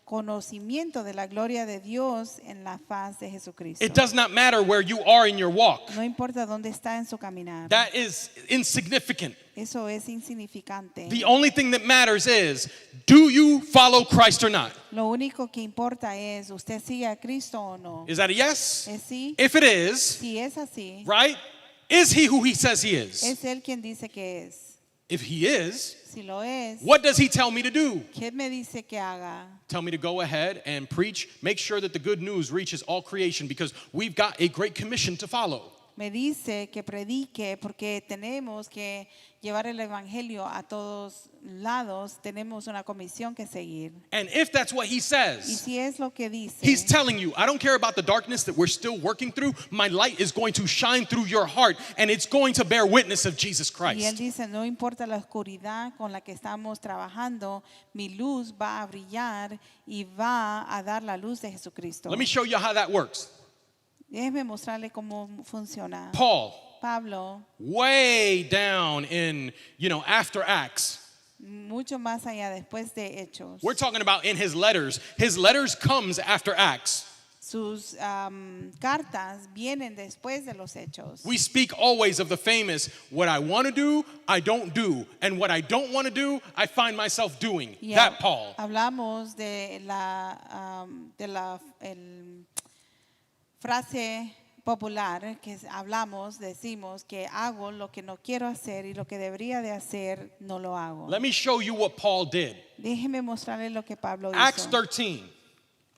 conocimiento de la gloria de Dios en la faz de Jesucristo. It does not matter where you are in your walk. No importa dónde está en su caminar. That is insignificant. Eso es insignificante. The only thing that matters is, do you follow Christ or not? Lo único que importa es, ¿usted sigue a Cristo o no? Is that a yes? ¿Es sí? If it is, Si es así, right? Is he who he says he is? es Él quien dice que es. If he is, Si lo es, what does he tell me to do? ¿qué me dice que haga? Tell me to go ahead and preach. Make sure that the good news reaches all creation because we've got a great commission to follow. Me dice que predique porque tenemos que llevar el evangelio a todos lados, tenemos una comisión que seguir. And if that's what he Y says, si es lo que dice, he's telling you, I don't care about the darkness that we're still working through. My light is going to shine through your heart and it's going to bear witness of Jesus y él Christ. dice, no importa la oscuridad con la que estamos trabajando, mi luz va a brillar y va a dar la luz de Jesucristo. Let me show you how that works. Déjeme mostrarle cómo funciona. Paul, Pablo, way down in, after Acts. mucho más allá después de Hechos. We're talking about in his letters. His letters comes after Acts. Sus cartas vienen después de los Hechos. We speak always of the famous, what I want to do, I don't do. And what I don't want to do, I find myself doing. Y That Paul. hablamos de la frase popular que decimos que hago lo que no quiero hacer y lo que debería de hacer no lo hago. Let me show you what Paul did. Déjeme mostrarle lo que Pablo Acts hizo. 13,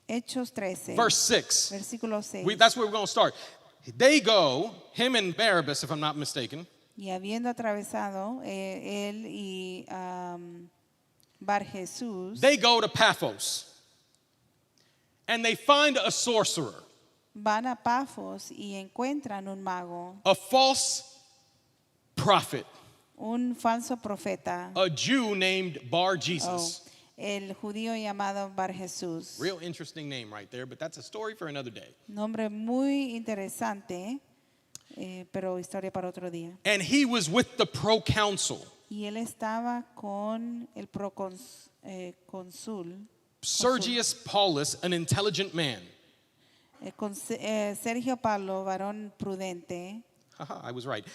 Hechos 13, verse 6. versículo 6. That's where we're going to start. They go, him and Barabbas, if I'm not mistaken. Y habiendo atravesado él y Bar Jesús, They go to Paphos. And they find a sorcerer, van a Pafos y encuentran un mago, a false prophet, un falso profeta, a Jew named Bar Jesus. el judío llamado Bar Jesús. Real interesting name right there, but that's a story for another day. Nombre muy interesante, pero historia para otro día. And he was with the proconsul, Y él estaba con el procónsul, Sergius Paulus, an intelligent man. Sergio Pablo, varón prudente. Haha, I was right.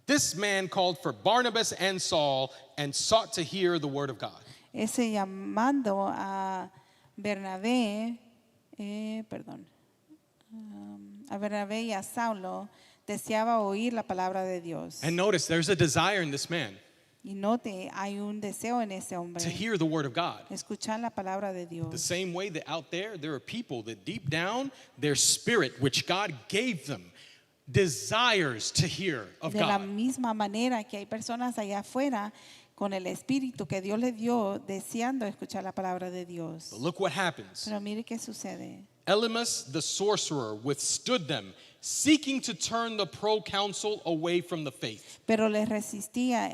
This man called for Barnabas and Saul and sought to hear the word of God. Ese llamando a Bernabé, a Bernabé y a Saulo, deseaba oír la palabra de Dios. And notice there's a desire in this man Y note, hay un deseo en ese hombre, to hear the word of God. escuchar la palabra de The Dios. same way that out there are people that deep down, their spirit, which God gave them, desires to hear of De la God. misma manera que hay personas allá afuera con el espíritu que Dios le dio, deseando escuchar la palabra de Dios. But look what happens. Pero mire qué sucede. Elymas the sorcerer withstood them, seeking to turn the proconsul away from the faith. Pero le resistía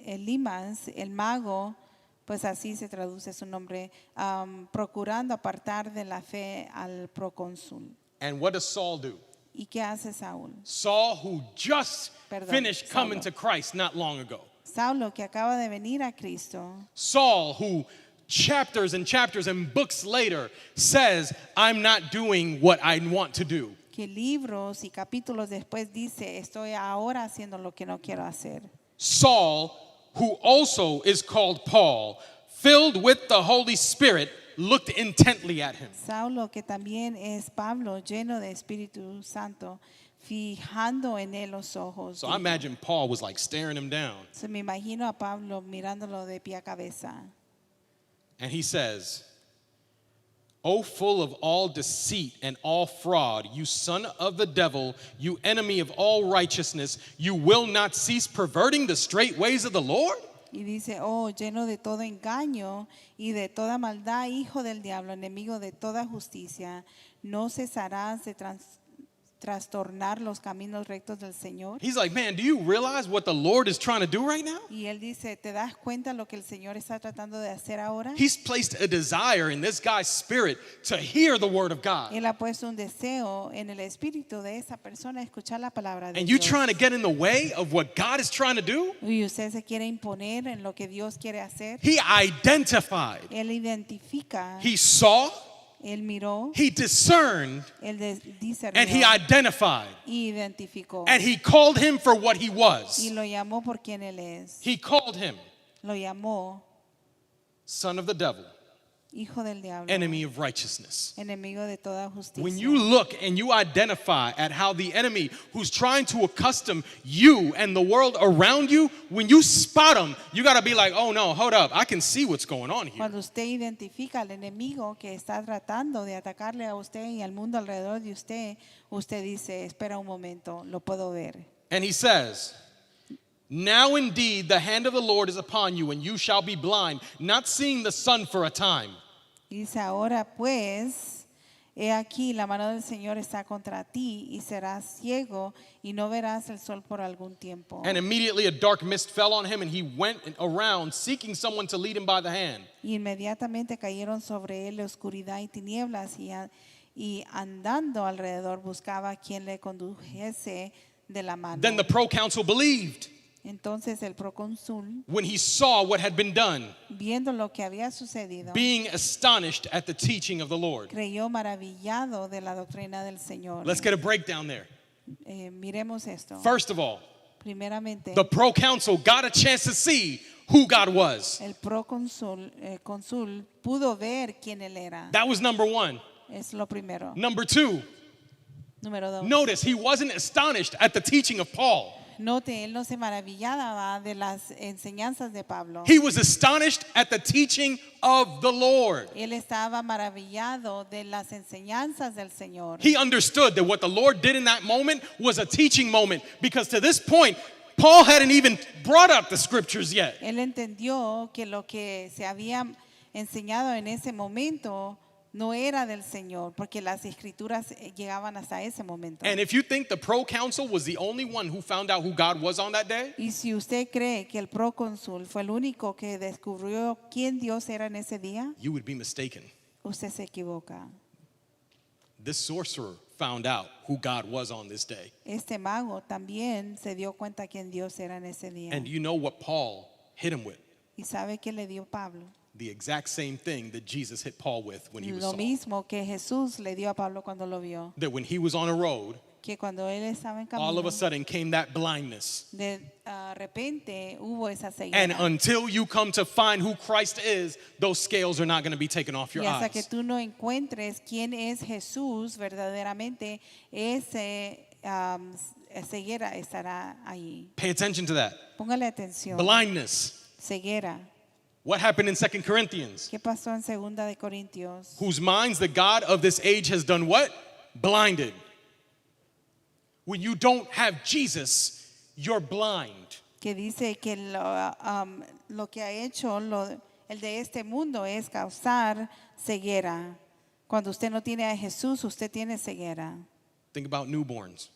Elimas, el mago, pues así se traduce su nombre, procurando apartar de la fe al procónsul. And what does Saul do? ¿Y qué hace Saúl? Saul, who just Perdón, finished coming Saulo. to Christ not long ago. Saulo, que acaba de venir a Cristo. Saul, who chapters and chapters and books later says, I'm not doing what I want to do. Que libros y capítulos después dice, estoy ahora haciendo lo que no quiero hacer. Saul, who also is called Paul, filled with the Holy Spirit, looked intently at him. Saulo, que también es Pablo, lleno de Espíritu Santo, fijando en él los ojos. So I imagine Paul was like staring him down. Se me imagino a Pablo mirándolo de pie a cabeza. And he says, O full of all deceit and all fraud, you son of the devil, you enemy of all righteousness, you will not cease perverting the straight ways of the Lord? Y dice, oh, lleno de todo engaño y de toda maldad, hijo del diablo, enemigo de toda justicia, ¿no cesarás de trastornar los caminos rectos del Señor? He's like, man, do you realize what the Lord is trying to do right now? Y él dice, ¿te das cuenta lo que el Señor está tratando de hacer ahora? He's placed a desire in this guy's spirit to hear the word of God. Él ha puesto un deseo en el espíritu de esa persona de escuchar la palabra de And you Dios. trying to get in the way of what God is trying to do? Y usted se quiere imponer en lo que Dios quiere hacer. He identified, Él identifica, he saw, él miró, he discerned, él discernió and he identified. y identificó. And he called him for what he Y was. lo llamó por quien él es. He called him Lo llamó son of the devil, hijo del diablo, enemy of righteousness. enemigo de toda justicia. When you look and you identify at how the enemy who's trying to accustom you and the world around you, when you spot him, you got to be like, oh no, hold up, I can see what's going on here. Cuando usted identifica al enemigo que está tratando de atacarle a usted y al mundo alrededor de usted, usted dice, espera un momento, lo puedo ver. And he says, now indeed the hand of the Lord is upon you, and you shall be blind, not seeing the sun for a time. Dice, ahora pues, he aquí la mano del Señor está contra ti y serás ciego y no verás el sol por algún tiempo. And immediately a dark mist fell on him, and he went around seeking someone to lead him by the hand. Y inmediatamente cayeron sobre él oscuridad y tinieblas y andando alrededor buscaba a quien le condujese de la mano. Then the proconsul believed Entonces el procónsul, when he saw what had been done, viendo lo que había sucedido, being astonished at the teaching of the Lord. creyó maravillado de la doctrina del Señor. Let's get a breakdown there. Miremos esto. First of all, Primeramente, the proconsul got a chance to see who God was. el procónsul consul pudo ver quién él era. That was number one. Es lo primero. Number two, Número dos. notice he wasn't astonished at the teaching of Paul. Note, él no se maravillaba de las enseñanzas de Pablo. He was astonished at the teaching of the Lord. Él estaba maravillado de las enseñanzas del Señor. He understood that what the Lord did in that moment was a teaching moment, because to this point, Paul hadn't even brought up the scriptures yet. Él entendió que lo que se había enseñado en ese momento no era del Señor, porque las escrituras llegaban hasta ese momento. And if you think the proconsul was the only one who found out who God was on that day, Y si usted cree que el procónsul fue el único que descubrió quién Dios era en ese día, you would be mistaken. usted se equivoca. This sorcerer found out who God was on this day. Este mago también se dio cuenta quién Dios era en ese día. And you know what Paul hit him with? ¿Y sabe qué le dio Pablo? The exact same thing that Jesus hit Paul with when he was Lo Saul. mismo que Jesús le dio a Pablo cuando lo vio. That when he was on a road, Que cuando él estaba en all of camino, a sudden came that blindness. de repente hubo esa And ceguera. until you come to find who Christ is, those scales are not going to be taken off your Y hasta que eyes. tú no encuentres quién es Jesús verdaderamente, ese ceguera estará ahí. Pay attention to that. Póngale atención. Blindness. Ceguera. What happened in 2 Corinthians? ¿Qué pasó en 2 de Corintios? Whose minds the God of this age has done what? Blinded. When you don't have Jesus, you're blind. Que dice que lo que ha hecho el de este mundo es causar ceguera. Cuando usted no tiene a Jesús, usted tiene ceguera. Think about newborns.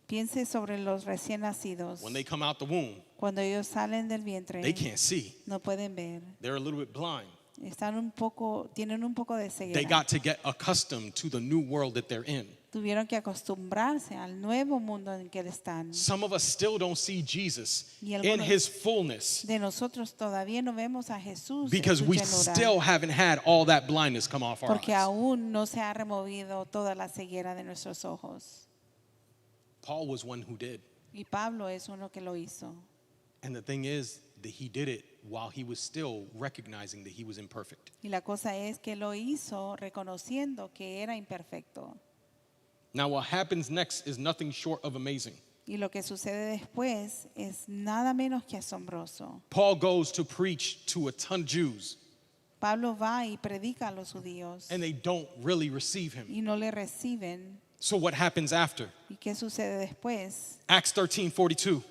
Piense sobre los recién nacidos. When they come out the womb, Cuando ellos salen del vientre, they can't see. no pueden ver. They're a little bit blind. Tienen un poco de They ceguera. got to get accustomed to the new world that they're in. tuvieron que acostumbrarse al nuevo mundo en que están. Some of us still don't see Jesus Y in algunos his fullness de nosotros todavía no vemos a Jesús en because su we llenura, still haven't had all that blindness come off our porque eyes. aún no se ha removido toda la ceguera de nuestros ojos. Paul was one who did. Y Pablo es uno que lo hizo. And the thing is that he did it while he was still recognizing that he was imperfect. Y la cosa es que lo hizo reconociendo que era imperfecto. Now, what happens next is nothing short of amazing. Y lo que sucede después es nada menos que asombroso. Paul goes to preach to a ton of Jews, Pablo va y predica a los judíos and they don't really receive him. y no le reciben. So what happens after? ¿Y qué sucede después? Acts 13:42.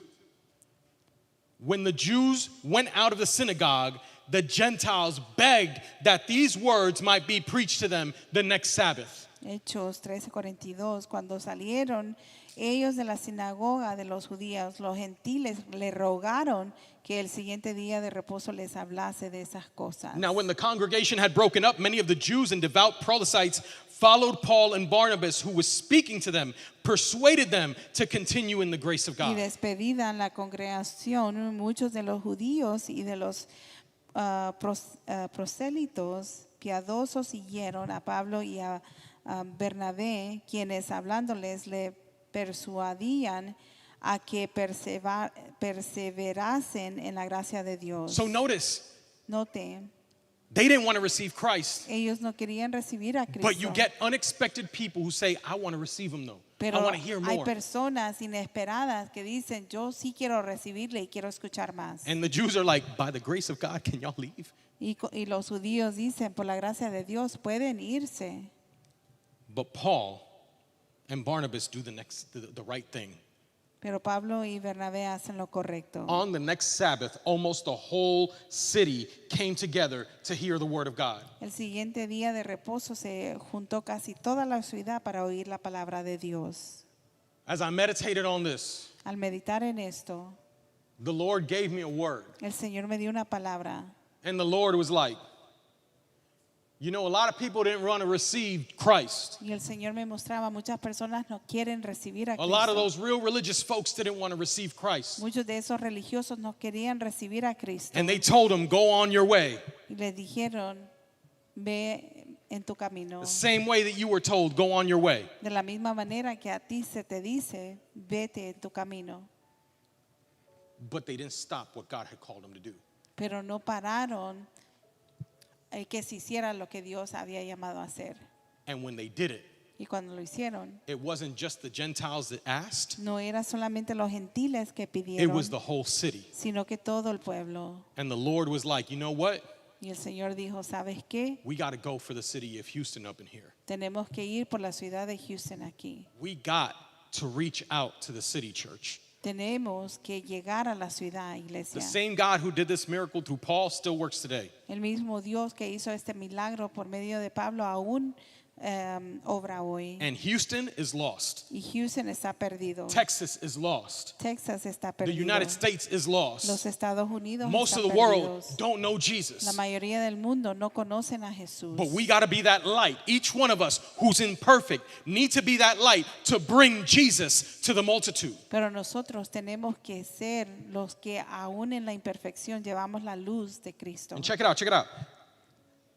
When the Jews went out of the synagogue, the Gentiles begged that these words might be preached to them the next Sabbath. Hechos 13:42, cuando salieron ellos de la sinagoga de los judíos, los gentiles le rogaron que el siguiente día de reposo les hablase de esas cosas. Now, when the congregation had broken up, many of the Jews and devout proselytes followed Paul and Barnabas, who was speaking to them, persuaded them to continue in the grace of Y God. despedida la congregación, muchos de los judíos y de los prosélitos piadosos siguieron a Pablo y a Bernabé, quienes hablándoles le persuadían a que perseverasen en la gracia de Dios. So notice, Note, they didn't want to receive Christ, ellos no querían recibir a Cristo. but you get unexpected people who say, I want to receive him though. I Pero want to hear hay more. personas inesperadas que dicen, yo sí quiero recibirle y quiero escuchar más. And the Jews are like, by the grace of God, can y'all leave? Y los judíos dicen, por la gracia de Dios pueden irse. But Paul and Barnabas do the right thing. Pero Pablo y Bernabé hacen lo correcto. On the next Sabbath, almost the whole city came together to hear the word of God. El siguiente día de reposo se juntó casi toda la ciudad para oír la palabra de Dios. As I meditated on this, Al meditar en esto, the Lord gave me a word. el Señor me dio una palabra. And the Lord was like, you know, a lot of people didn't want to receive Christ. Y el Señor me mostraba, muchas personas no quieren recibir a A lot of Cristo. those real religious folks didn't want to receive Christ. Muchos de esos religiosos no querían recibir a Cristo. And they told him, go on your way. Y le dijeron, ve en tu camino. The same way that you were told, go on your way. De la misma manera que a ti se te dice, vete en tu camino. But they didn't stop what God had called them to do. Pero no pararon que se hiciera lo que Dios había llamado a hacer. And when they did it, Y cuando lo hicieron, it wasn't just the Gentiles that asked, no era solamente los gentiles que it pidieron, was the whole city. sino que todo el pueblo. And the Lord was like, you know what? Y el Señor dijo, ¿sabes qué? We got to go for the city of Houston up in here. Tenemos que ir por la ciudad de Houston aquí. We got to reach out to the city church. Tenemos que llegar a la ciudad, The iglesia. same God who did this miracle through Paul still works today. El mismo Dios que hizo este milagro por medio de Pablo aún obra hoy. And Houston is lost. Y Houston está perdido. Texas is lost. Texas está The perdido. United States is Los lost. Estados Unidos Most of están the world perdidos. don't know La Jesus. mayoría del mundo no conocen a Jesús. But we got to be that light. Each one of us who's imperfect need to be that light to bring Jesus to the multitude. Pero nosotros tenemos que ser los que aún en la imperfección llevamos la luz de Cristo. And check it out, check it out.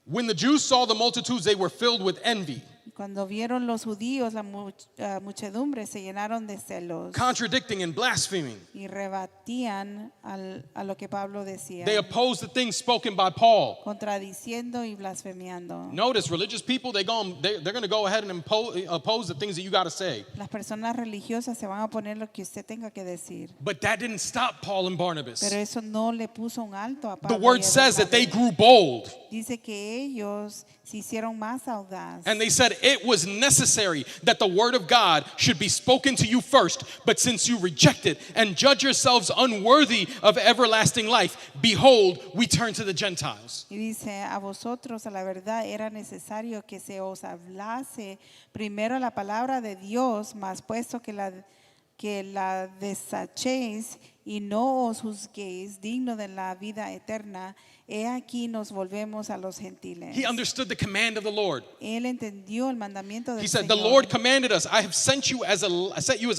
When the Jews saw the multitudes, they were filled with envy, Cuando vieron los judíos, la muchedumbre se llenaron de celos contradicting and blaspheming. y rebatían a lo que Pablo decía, They opposed the things spoken by Paul. contradiciendo y blasfemiando. Notice, religious people, they're going to go ahead and oppose the things that you got to say. Las personas religiosas se van a poner lo que usted tenga que decir. But that didn't stop Paul and Barnabas. Pero eso no le puso un alto a The Pablo. word y a says that they Bernabé. grew bold. Dice que ellos se hicieron más audaz. And they said it was necessary that the word of God should be spoken to you first. But since you reject it and judge yourselves unworthy of everlasting life, behold, we turn to the Gentiles. Y dice, a vosotros a la verdad era necesario que se os hablase primero la palabra de Dios, mas puesto que la desechéis y no os juzguéis digno de la vida eterna, he aquí nos volvemos a los gentiles. He understood the command of the Lord. Él entendió el mandamiento He del said, the Señor. Lord commanded us, I have sent you as a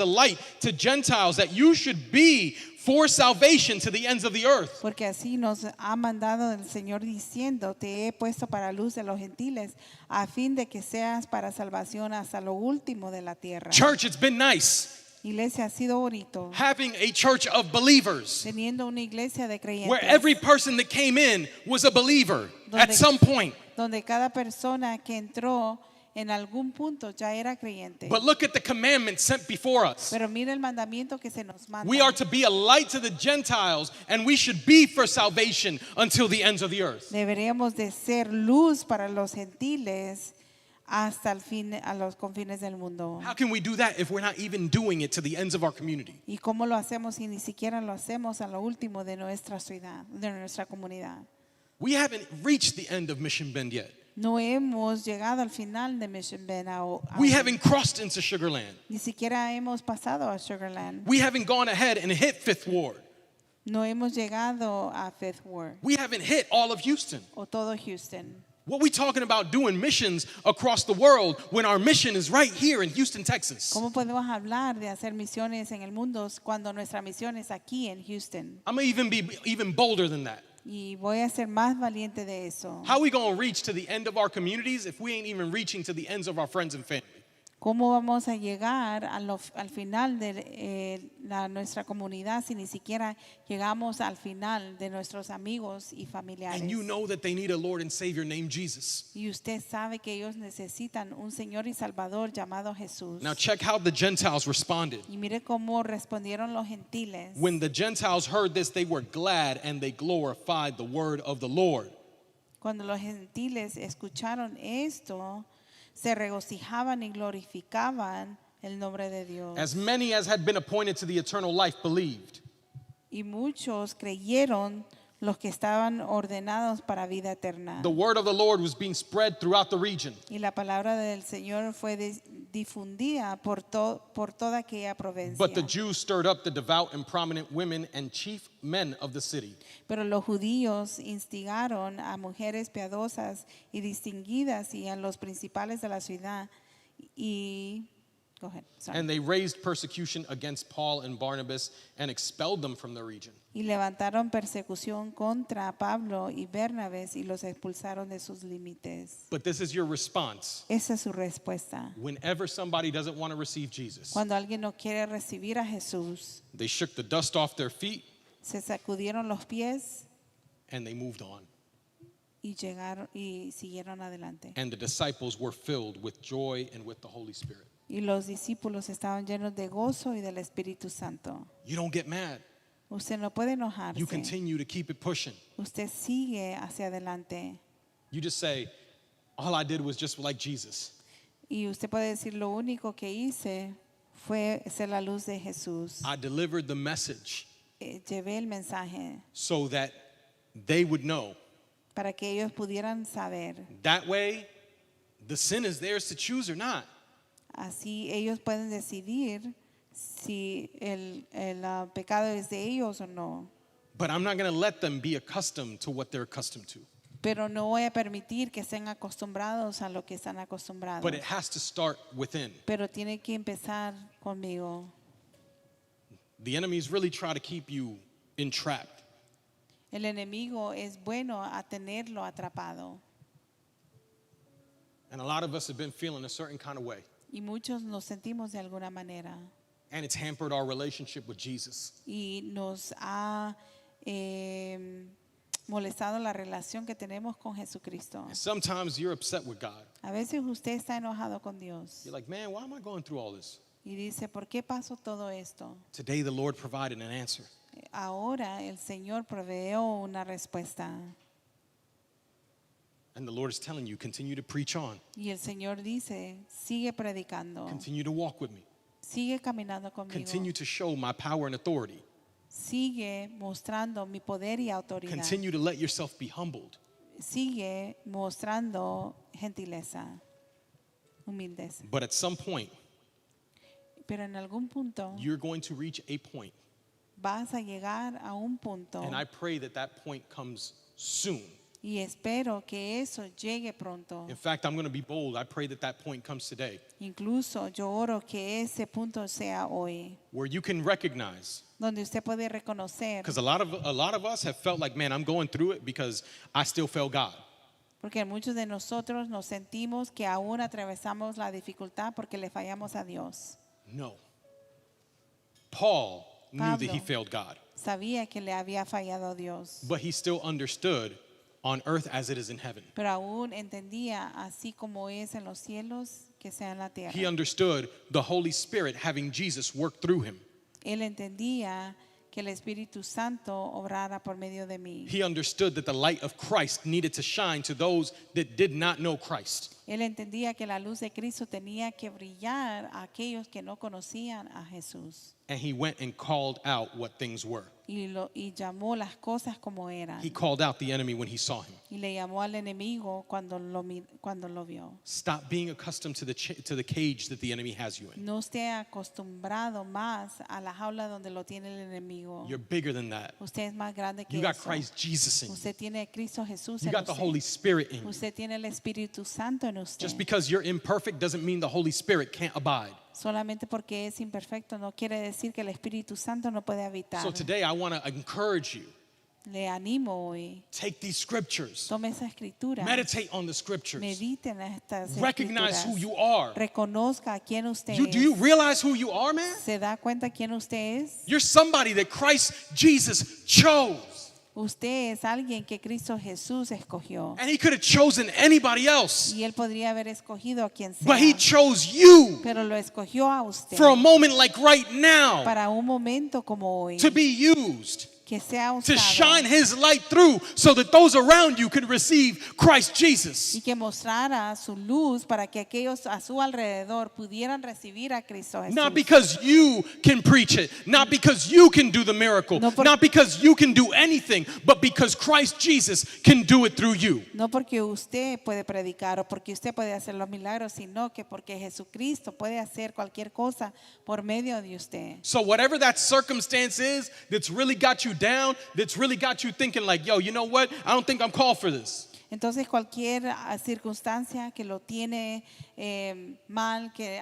light to Gentiles, that you should be for salvation to the ends of the earth. Porque así nos ha mandado el Señor diciendo, te he puesto para luz de los gentiles, a fin de que seas para salvación hasta lo último de la tierra. Church, it's been nice Iglesia, ha sido bonito having a church of believers teniendo una iglesia de creyentes where every person that came in was a believer at Donde- some point. donde cada persona que entró en algún punto ya era creyente. But look at the commandment sent before us. Pero mira el mandamiento que se nos manda. We are to be a light to the Gentiles, and we should be for salvation until the ends of the earth. Deberíamos de ser luz para los gentiles hasta el fin, a los confines del mundo. How can we do that if we're not even doing it to the ends of our community? ¿Y cómo lo hacemos si ni siquiera lo hacemos a lo último de nuestra ciudad, de nuestra comunidad? We haven't reached the end of Mission Bend yet. No hemos llegado al final de Mission Bend We haven't crossed into Sugar Land. ni siquiera hemos pasado a Sugarland. We haven't gone ahead and hit Fifth Ward. No hemos llegado a Fifth Ward We haven't hit all of Houston. o todo Houston. What we talking about doing missions across the world when our mission is right here in Houston, Texas? ¿Cómo podemos hablar de hacer misiones en el mundo cuando nuestra misión es aquí en Houston? I'm gonna even be even bolder than that. Y voy a ser más valiente de eso. How are we gonna reach to the end of our communities if we ain't even reaching to the ends of our friends and family? ¿Cómo vamos a llegar al final de nuestra comunidad si ni siquiera llegamos al final de nuestros amigos y familiares? And you know that they need a Lord and Savior named Jesus. Y usted sabe que ellos necesitan un Señor y Salvador llamado Jesús. Now check how the Gentiles responded. Y mire cómo respondieron los gentiles. When the Gentiles heard this, they were glad and they glorified the word of the Lord. Cuando los gentiles escucharon esto, se regocijaban y glorificaban el nombre de Dios. As many as had been appointed to the eternal life believed. Y muchos creyeron, los que estaban ordenados para vida eterna. The word of the Lord was being spread throughout the region. Y la palabra del Señor fue difundida por toda aquella provincia. But the Jews stirred up the devout and prominent women and chief men of the city. Pero los judíos instigaron a mujeres piadosas y distinguidas y a los principales de la ciudad y go ahead, sorry. And they raised persecution against Paul and Barnabas and expelled them from the region. Y levantaron persecución contra Pablo y Bernabé y los expulsaron de sus límites. But this is your response. Esa es su respuesta. Whenever somebody doesn't want to receive Jesus, Cuando alguien no quiere recibir a Jesús, they shook the dust off their feet se sacudieron los pies and they moved on. y llegaron y siguieron adelante. And the disciples were filled with joy and with the Holy Spirit. Y los discípulos estaban llenos de gozo y del Espíritu Santo. You don't get mad. Usted no puede enojarse. You continue to keep it pushing. Usted sigue hacia adelante. You just say, all I did was just like Jesus. Y usted puede decir, lo único que hice fue ser la luz de Jesús. I delivered the message Llevé el mensaje so that they would know. para que ellos pudieran saber. That way, the sin is theirs to choose or not. Así ellos pueden decidir si el pecado es de ellos o no. But I'm not going to let them be accustomed to what they're accustomed to. Pero no voy a permitir que estén acostumbrados a lo que están acostumbrados. But it has to start within. Pero tiene que empezar conmigo. The enemies really try to keep you entrapped. El enemigo es bueno a tenerlo atrapado. And a lot of us have been feeling a certain kind of way. Y muchos nos sentimos de alguna manera. And it's hampered our relationship with Jesus. Y nos ha molestado la relación que tenemos con Jesucristo. And sometimes you're upset with God. A veces usted está enojado con Dios. You're like, man, why am I going through all this? Y dice, ¿por qué pasó todo esto? Today the Lord provided an answer. Ahora el Señor proveó una respuesta. And the Lord is telling you, continue to preach on. Y el Señor dice, sigue predicando. Continue to walk with me. Sigue caminando conmigo. Continue to show my power and authority. Sigue mostrando mi poder y autoridad. Continue to let yourself be humbled. Sigue mostrando gentileza, humildez. But at some point, Pero en algún punto you're going to reach a point vas a llegar a un punto. And I pray that that point comes soon. Y espero que eso llegue pronto. In fact, I'm going to be bold. I pray that that point comes today, Incluso yo oro que ese punto sea hoy, where you can recognize, donde usted puede reconocer, because a lot of us have felt like, man, I'm going through it because I still fail God. porque muchos de nosotros nos sentimos que aún atravesamos la dificultad porque le fallamos a Dios. No. Paul knew that he Pablo failed God, sabía que le había fallado a Dios, but he still understood on earth as it is in heaven. pero aún entendía, así como es en los cielos, que sea en la tierra. He understood the Holy Spirit having Jesus work through him. Él entendía que el Espíritu Santo obrara por medio de mí. He understood that the light of Christ needed to shine to those that did not know Christ. Él entendía que la luz de Cristo tenía que brillar a aquellos que no conocían a Jesús. And he went and called out what things were. Y llamó las cosas como eran. He called out the enemy when he saw him. Y le llamó al enemigo cuando lo vio. Stop being accustomed to the cage that the enemy has you in. No esté acostumbrado más a la jaula donde lo tiene el enemigo. You're bigger than that. Usted es más grande que You got eso. Christ Jesus in you. Usted tiene a Cristo Jesús You en got the usted. Holy Spirit in you. Usted tiene el Espíritu Santo en usted. Just because you're imperfect doesn't mean the Holy Spirit can't abide. Solamente porque es imperfecto no quiere decir que el Espíritu Santo no puede habitar. So today I want to encourage you. Le animo hoy. Take these scriptures. Tome esa escritura. Meditate on the scriptures. Medite en estas Recognize who escrituras. you are. Reconozca quién usted Do you es. realize who you are, man? ¿Se da cuenta quién usted es? You're somebody that Christ Jesus chose. Usted es alguien que Cristo Jesús escogió. And he could have chosen anybody else. Y él podría haber escogido a quien sea. But he chose you Pero lo escogió a usted. for a moment like right now Para un momento como hoy. to be used, Que sea to usado. shine his light through so that those around you could receive Christ Jesus. Y que mostrara su luz para que aquellos a su alrededor pudieran recibir a Cristo Jesús. Not because you can preach it, not because you can do the miracle, No por- not because you can do anything, but because Christ Jesus can do it through you. No porque usted puede predicar o porque usted puede hacer los milagros, sino que porque Jesucristo puede hacer cualquier cosa por medio de usted. So whatever that circumstance is that's really got you down, that's really got you thinking like, yo, you know what? I don't think I'm called for this. Entonces cualquier circunstancia que lo tiene mal, que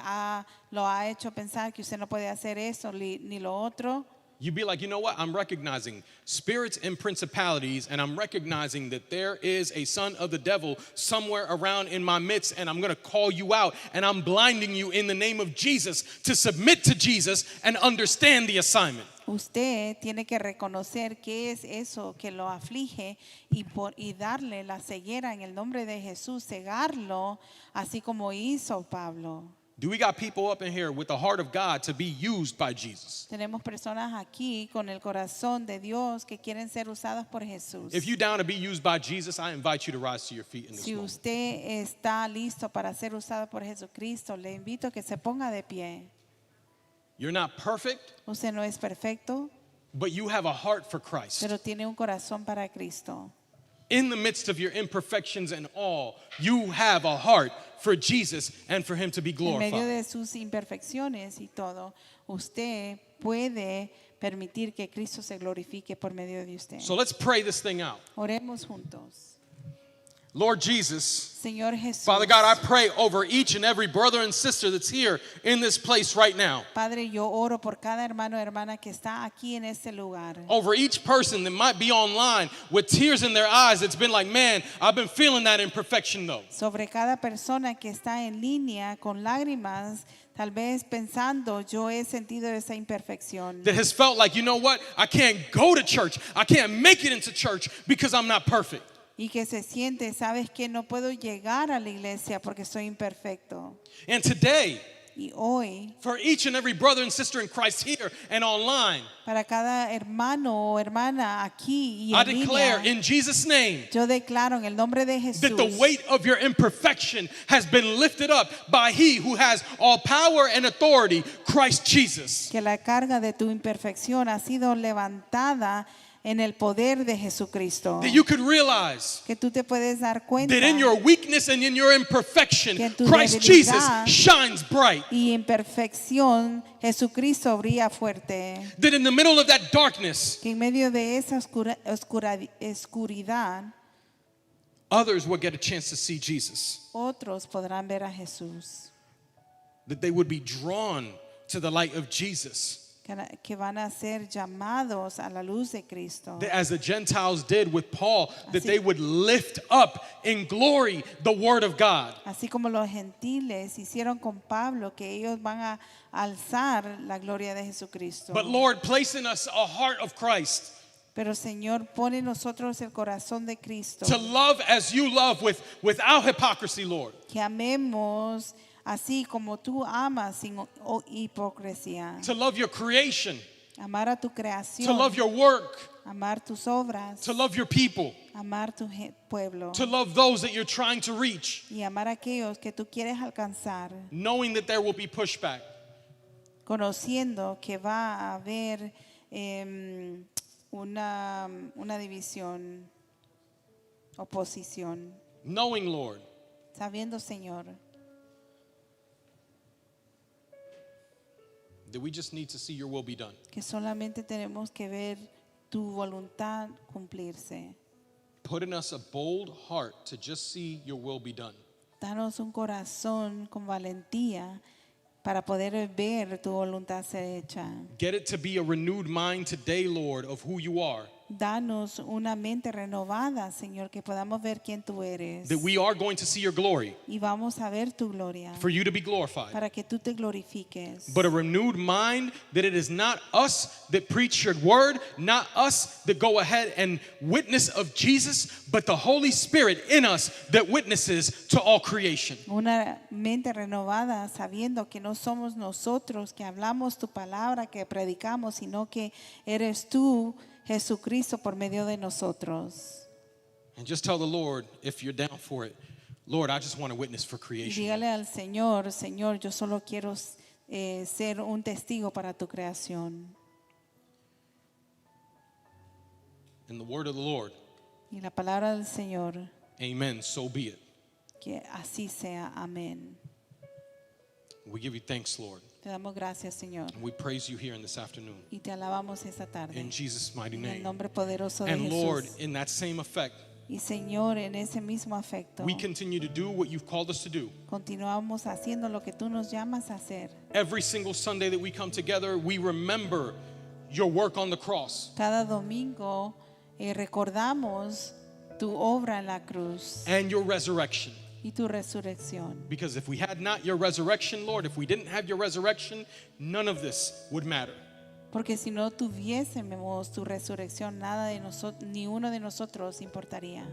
lo ha hecho pensar que usted no puede hacer eso ni lo otro, You'd be like, you know what? I'm recognizing spirits and principalities, and I'm recognizing that there is a son of the devil somewhere around in my midst, and I'm going to call you out, and I'm blinding you in the name of Jesus to submit to Jesus and understand the assignment. usted tiene que reconocer qué es eso que lo aflige y darle la ceguera en el nombre de Jesús, cegarlo, así como hizo Pablo. Do we got people up in here with the heart of God to be used by Jesus? Tenemos personas aquí con el corazón de Dios que quieren ser usadas por Jesús. If you're down to be used by Jesus, I invite you to rise to your feet in this Si moment. usted está listo para ser usado por Jesucristo, le invito a que se ponga de pie. You're not perfect, Usted no es perfecto, but you have a heart for Christ. pero tiene un corazón para Cristo. In the midst of your imperfections and all, you have a heart for Jesus and for him to be En medio glorified. de sus imperfecciones y todo, usted puede permitir que Cristo se glorifique por medio de usted. So let's pray this thing out. Oremos juntos. Lord Jesus, Señor Jesús. Father God, I pray over each and every brother and sister that's here in this place right now. Padre, yo oro por cada hermano o hermana que está aquí en este lugar. Over each person that might be online with tears in their eyes that's been like, man, I've been feeling that imperfection though. Sobre cada persona que está en línea con lágrimas, tal vez pensando, yo he sentido esa imperfección. That has felt like, you know what? I can't go to church. I can't make it into church because I'm not perfect. Y que se siente, sabes que no puedo llegar a la iglesia porque soy imperfecto. And today, Y hoy, for each and every brother and sister in Christ here and online, para cada hermano o hermana aquí y I en declare línea, in Jesus' name yo declaro en el nombre de that the Jesús weight of your imperfection has been lifted up by he who has all power and authority, Christ Jesus. que la carga de tu imperfección ha sido levantada en el poder de Jesucristo. That you could realize Que tú te puedes dar cuenta that in your weakness and in your imperfection, que en tu Christ Jesus debilidad shines bright. y en perfección Jesucristo brilla fuerte. That in the middle of that darkness, Que en medio de esa oscuridad others will get a chance to see Jesus. otros podrán ver a Jesús. That they would be drawn to the light of Jesus. Que van a ser llamados a la luz de Cristo. That as the Gentiles did with Paul, that Así- they would lift up in glory the word of God. Así como los gentiles hicieron con Pablo, que ellos van a alzar la gloria de Jesucristo. But Lord, place in us a heart of Christ Pero Señor, pone en nosotros el corazón de Cristo. to love as you love without hypocrisy, Lord. Que amemos así como tú amas sin hipocresía. To love your creation, Amar a tu to creación. love your work, Amar tus obras. to love your people, Amar tu pueblo. to love those that you're trying to reach, Y amar a aquellos que tú quieres alcanzar. knowing that there will be pushback. Conociendo que va a haber una división, oposición. Knowing, Lord, Sabiendo, Señor, that we just need to see your will be done. que solamente tenemos que ver tu voluntad cumplirse. Put in us a bold heart to just see your will be done. Danos un corazón con valentía para poder ver tu voluntad ser hecha. Get it to be a renewed mind today, Lord, of who you are. Danos una mente renovada, Señor, que podamos ver quién tú eres. That we are going to see your glory, Y vamos a ver tu gloria for you to be glorified. para que tú te glorifiques. But a renewed mind that it is not us that preach your word, not us that go ahead and witness of Jesus, but the Holy Spirit in us that witnesses to all creation. Una mente renovada sabiendo que no somos nosotros que hablamos tu palabra, que predicamos, sino que eres tú, Jesucristo, por medio de nosotros. And just tell the Lord, if you're down for it, Lord, I just want to witness for Y creation. dígale al Señor, Señor, yo solo quiero ser un testigo para tu creación. In the word of the Lord, Y la palabra del Señor, amen, so be it. que así sea. Amén. We give you thanks, Lord. Te damos gracias, Señor. And we praise you here in this afternoon. Y te alabamos esta tarde. In Jesus' mighty En el name. nombre poderoso de And Lord, Jesús. in that same effect, Y Señor, en ese mismo afecto, we continue to do what you've called us to do. continuamos haciendo lo que tú nos llamas a hacer. Every single Sunday that we come together, we remember your work on the cross. Cada domingo recordamos tu obra en la cruz And your resurrection. y tu resurrección. Because if we had not your resurrection, Lord, if we didn't have your resurrection, none of this would matter. Porque si no tuviésemos tu resurrección, nada de nosotros, ni uno de nosotros importaría.